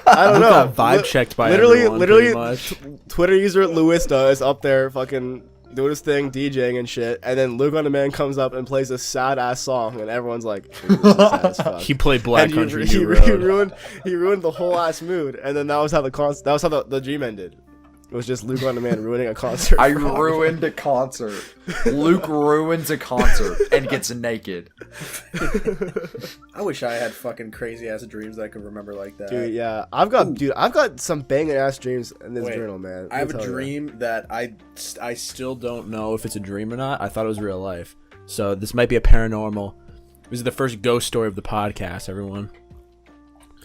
B: I don't know.
A: Got vibe checked by
B: literally,
A: everyone, pretty
B: literally.
A: much.
B: Twitter user Luista is up there fucking doing his thing, DJing and shit, and then Luke on Demand comes up and plays a sad ass song, and everyone's like, "This is sad as fuck."
A: He played Black
B: And
A: Country
B: he
A: New Road.
B: ruined the whole ass mood, and then that was how the dream ended. It was just Luke on Demand ruining a concert.
E: I ruined a concert. Luke ruins a concert and gets naked.
A: I wish I had fucking crazy ass dreams that I could remember like that.
B: Dude, yeah, I've got some banging ass dreams in this
A: Wait,
B: journal, man.
A: I have a dream that I still don't know if it's a dream or not. I thought it was real life. So this might be a paranormal. This is the first ghost story of the podcast, everyone.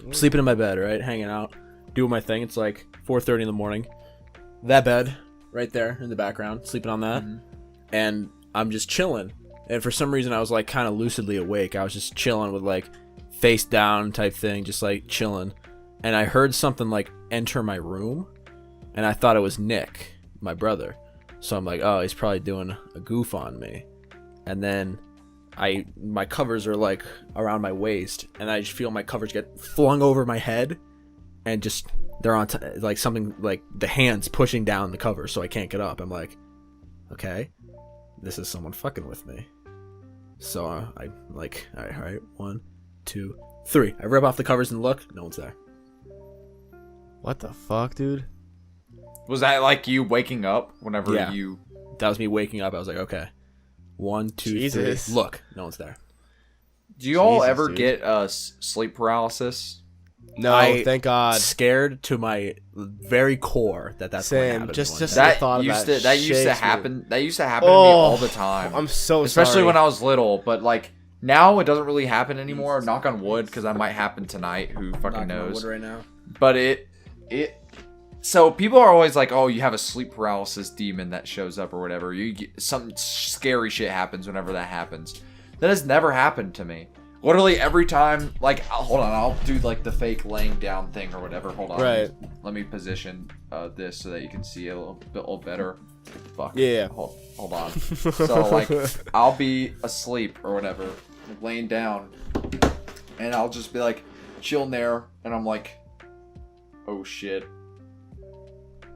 A: I'm sleeping in my bed, right? Hanging out. Doing my thing. It's like 4:30 in the morning. That bed right there in the background, sleeping on that. And I'm just chilling. And for some reason I was like kind of lucidly awake. I was just chilling with like face down type thing, just like chilling. And I heard something like enter my room, and I thought it was Nick, my brother. So I'm like, oh, he's probably doing a goof on me. And then my covers are like around my waist, and I just feel my covers get flung over my head, and just they're on like something like the hands pushing down the cover, so I can't get up. I'm like, okay, this is someone fucking with me. So I like, all right, 1, 2, 3. I rip off the covers and look, no one's there.
B: What the fuck, dude?
E: Was that like you waking up whenever you...
A: That was me waking up. I was like, okay. 1, 2,
B: Jesus.
A: 3. Look, no one's there.
E: Do you all
B: Jesus,
E: ever
B: dude.
E: get sleep paralysis?
B: No, thank God.
A: Scared to my very core that's going to
B: Same.
A: happen.
B: Just
A: one
B: the
A: day.
B: thought of
E: used
B: that
E: to
B: shakes me.
E: happen. That used to happen to me all the time.
B: I'm so
E: especially
B: sorry.
E: when I was little. But like now, it doesn't really happen anymore. Knock on wood, because that might happen tonight. Who fucking
A: Knocking on
E: knows?
A: wood right now.
E: But it. So people are always like, "Oh, you have a sleep paralysis demon that shows up or whatever." You get, some scary shit happens whenever that happens. That has never happened to me. Literally every time, like, hold on, I'll do like the fake laying down thing or whatever. Hold on,
B: Right.
E: Let me position this so that you can see it a little better. Fuck.
B: Yeah.
E: Hold on. So like, I'll be asleep or whatever, laying down, and I'll just be like chilling there, and I'm like, oh shit,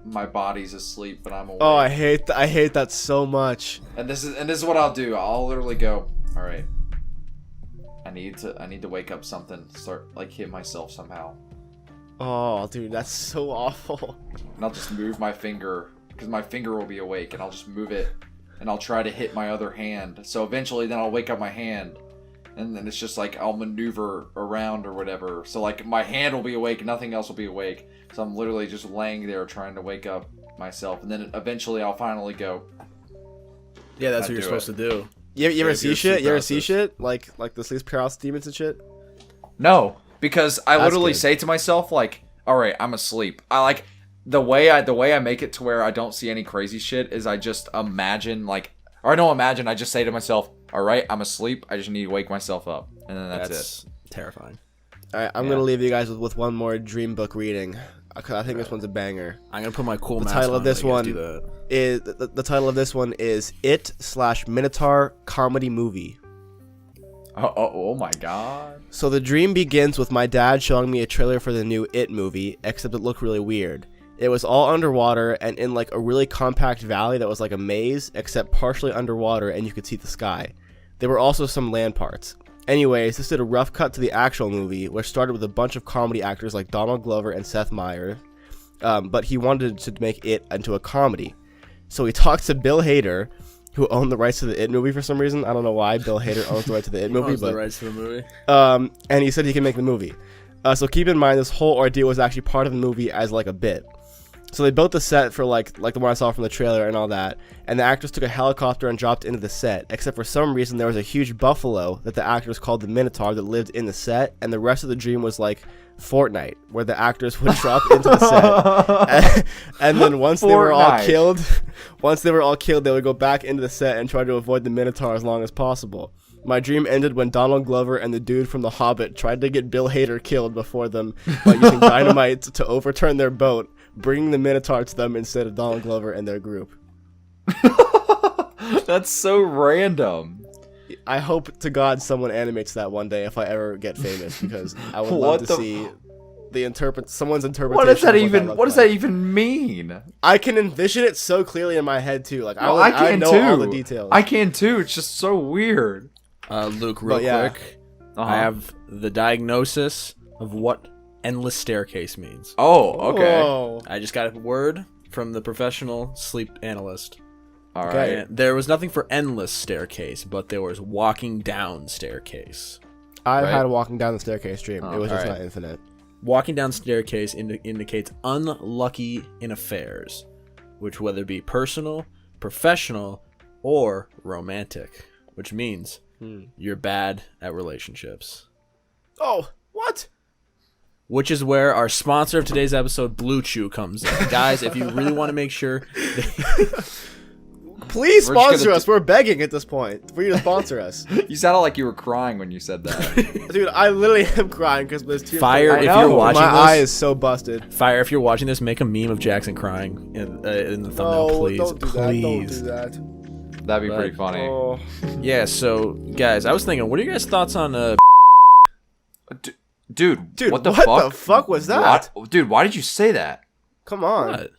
E: my body's asleep, but I'm awake.
B: Oh, I hate that so much.
E: And this is what I'll do. I'll literally go, all right, I need to wake up something, start like hit myself somehow.
B: Oh, dude, that's so awful.
E: And I'll just move my finger, because my finger will be awake, and I'll just move it, and I'll try to hit my other hand. So eventually then I'll wake up my hand, and then it's just like I'll maneuver around or whatever. So like my hand will be awake and nothing else will be awake. So I'm literally just laying there trying to wake up myself, and then eventually I'll finally go.
A: Yeah, that's
E: I
A: what you're
E: do
A: supposed to do.
B: You ever
A: If
B: see
A: you're
B: shit?
A: sleep
B: You ever see
A: paralysis.
B: shit? Like the sleep paralysis demons and shit?
E: No, because I
B: That's
E: literally
B: good.
E: say to myself like, all right, I'm asleep. I like the way I make it to where I don't see any crazy shit is I just imagine like, or I don't imagine, I just say to myself, all right, I'm asleep. I just need to wake myself up, and then that's it.
A: Terrifying.
B: All right, I'm
E: Yeah.
B: gonna leave you guys with one more dream book reading. I think this one's a banger.
A: I'm gonna put my cool
B: The
A: mask
B: title
A: on
B: of this
A: while you guys
B: one
A: do that.
B: is the title of this one is It/Minotaur comedy movie.
E: Oh my god.
B: So the dream begins with my dad showing me a trailer for the new It movie, except it looked really weird. It was all underwater and in like a really compact valley that was like a maze, except partially underwater and you could see the sky. There were also some land parts. Anyways, this did a rough cut to the actual movie, which started with a bunch of comedy actors like Donald Glover and Seth Meyers, but he wanted to make it into a comedy. So he talked to Bill Hader, who owned the rights to the It movie for some reason. I don't know why Bill Hader owns the rights to the It movie, but
A: the rights to the movie.
B: And he said he can make the movie. So keep in mind, this whole ordeal was actually part of the movie as like a bit. So they built the set for like the one I saw from the trailer and all that, and the actors took a helicopter and dropped into the set, except for some reason there was a huge buffalo that the actors called the Minotaur that lived in the set, and the rest of the dream was like Fortnite, where the actors would drop into the set. And then once they were all killed, they would go back into the set and try to avoid the Minotaur as long as possible. My dream ended when Donald Glover and the dude from The Hobbit tried to get Bill Hader killed before them by using dynamite to overturn their boat, bringing the Minotaur to them instead of Donald Glover and their group.
E: That's so random.
B: I hope to God someone animates that one day if I ever get famous, because I would love to see someone's interpretation.
E: What does that
B: even
E: even mean?
B: I can envision it so clearly in my head too. Like
E: I
B: can know
E: too.
B: all the details.
E: I can too. It's just so weird.
A: Luke, real quick. I have the diagnosis of what endless staircase means.
E: Oh, okay.
B: Whoa.
A: I just got a word from the professional sleep analyst.
E: All right.
B: Okay.
A: And there was nothing for endless staircase, but there was walking down staircase.
B: I've
E: Right.
B: had a walking down the staircase dream.
E: Oh,
B: It was just
A: alright.
B: not infinite.
A: Walking down staircase indicates unlucky in affairs, which whether it be personal, professional, or romantic, which means you're bad at relationships.
B: Oh, what?
A: Which is where our sponsor of today's episode, Blue Chew, comes in. Guys, if you really want to make sure...
B: Please
E: We're just
B: sponsor
E: gonna
B: us. We're begging at this point for you to sponsor us.
E: You sounded like you were crying when you said that.
B: Dude, I literally am crying because there's tears.
A: Fire, if
E: know.
A: you're watching
B: My
A: this...
B: eye is so busted.
A: Fire, if you're watching this, make a meme of Jackson crying in the thumbnail,
B: No,
A: please.
B: don't do
A: Please.
B: that. Don't do that.
E: That'd be pretty funny.
B: Oh.
A: Yeah, so, guys, I was thinking, what are your guys' thoughts on...
E: Dude,
B: Dude,
E: what the
B: what
E: fuck?
B: the fuck was that?
E: Dude, why did you say that?
B: Come on.
A: What?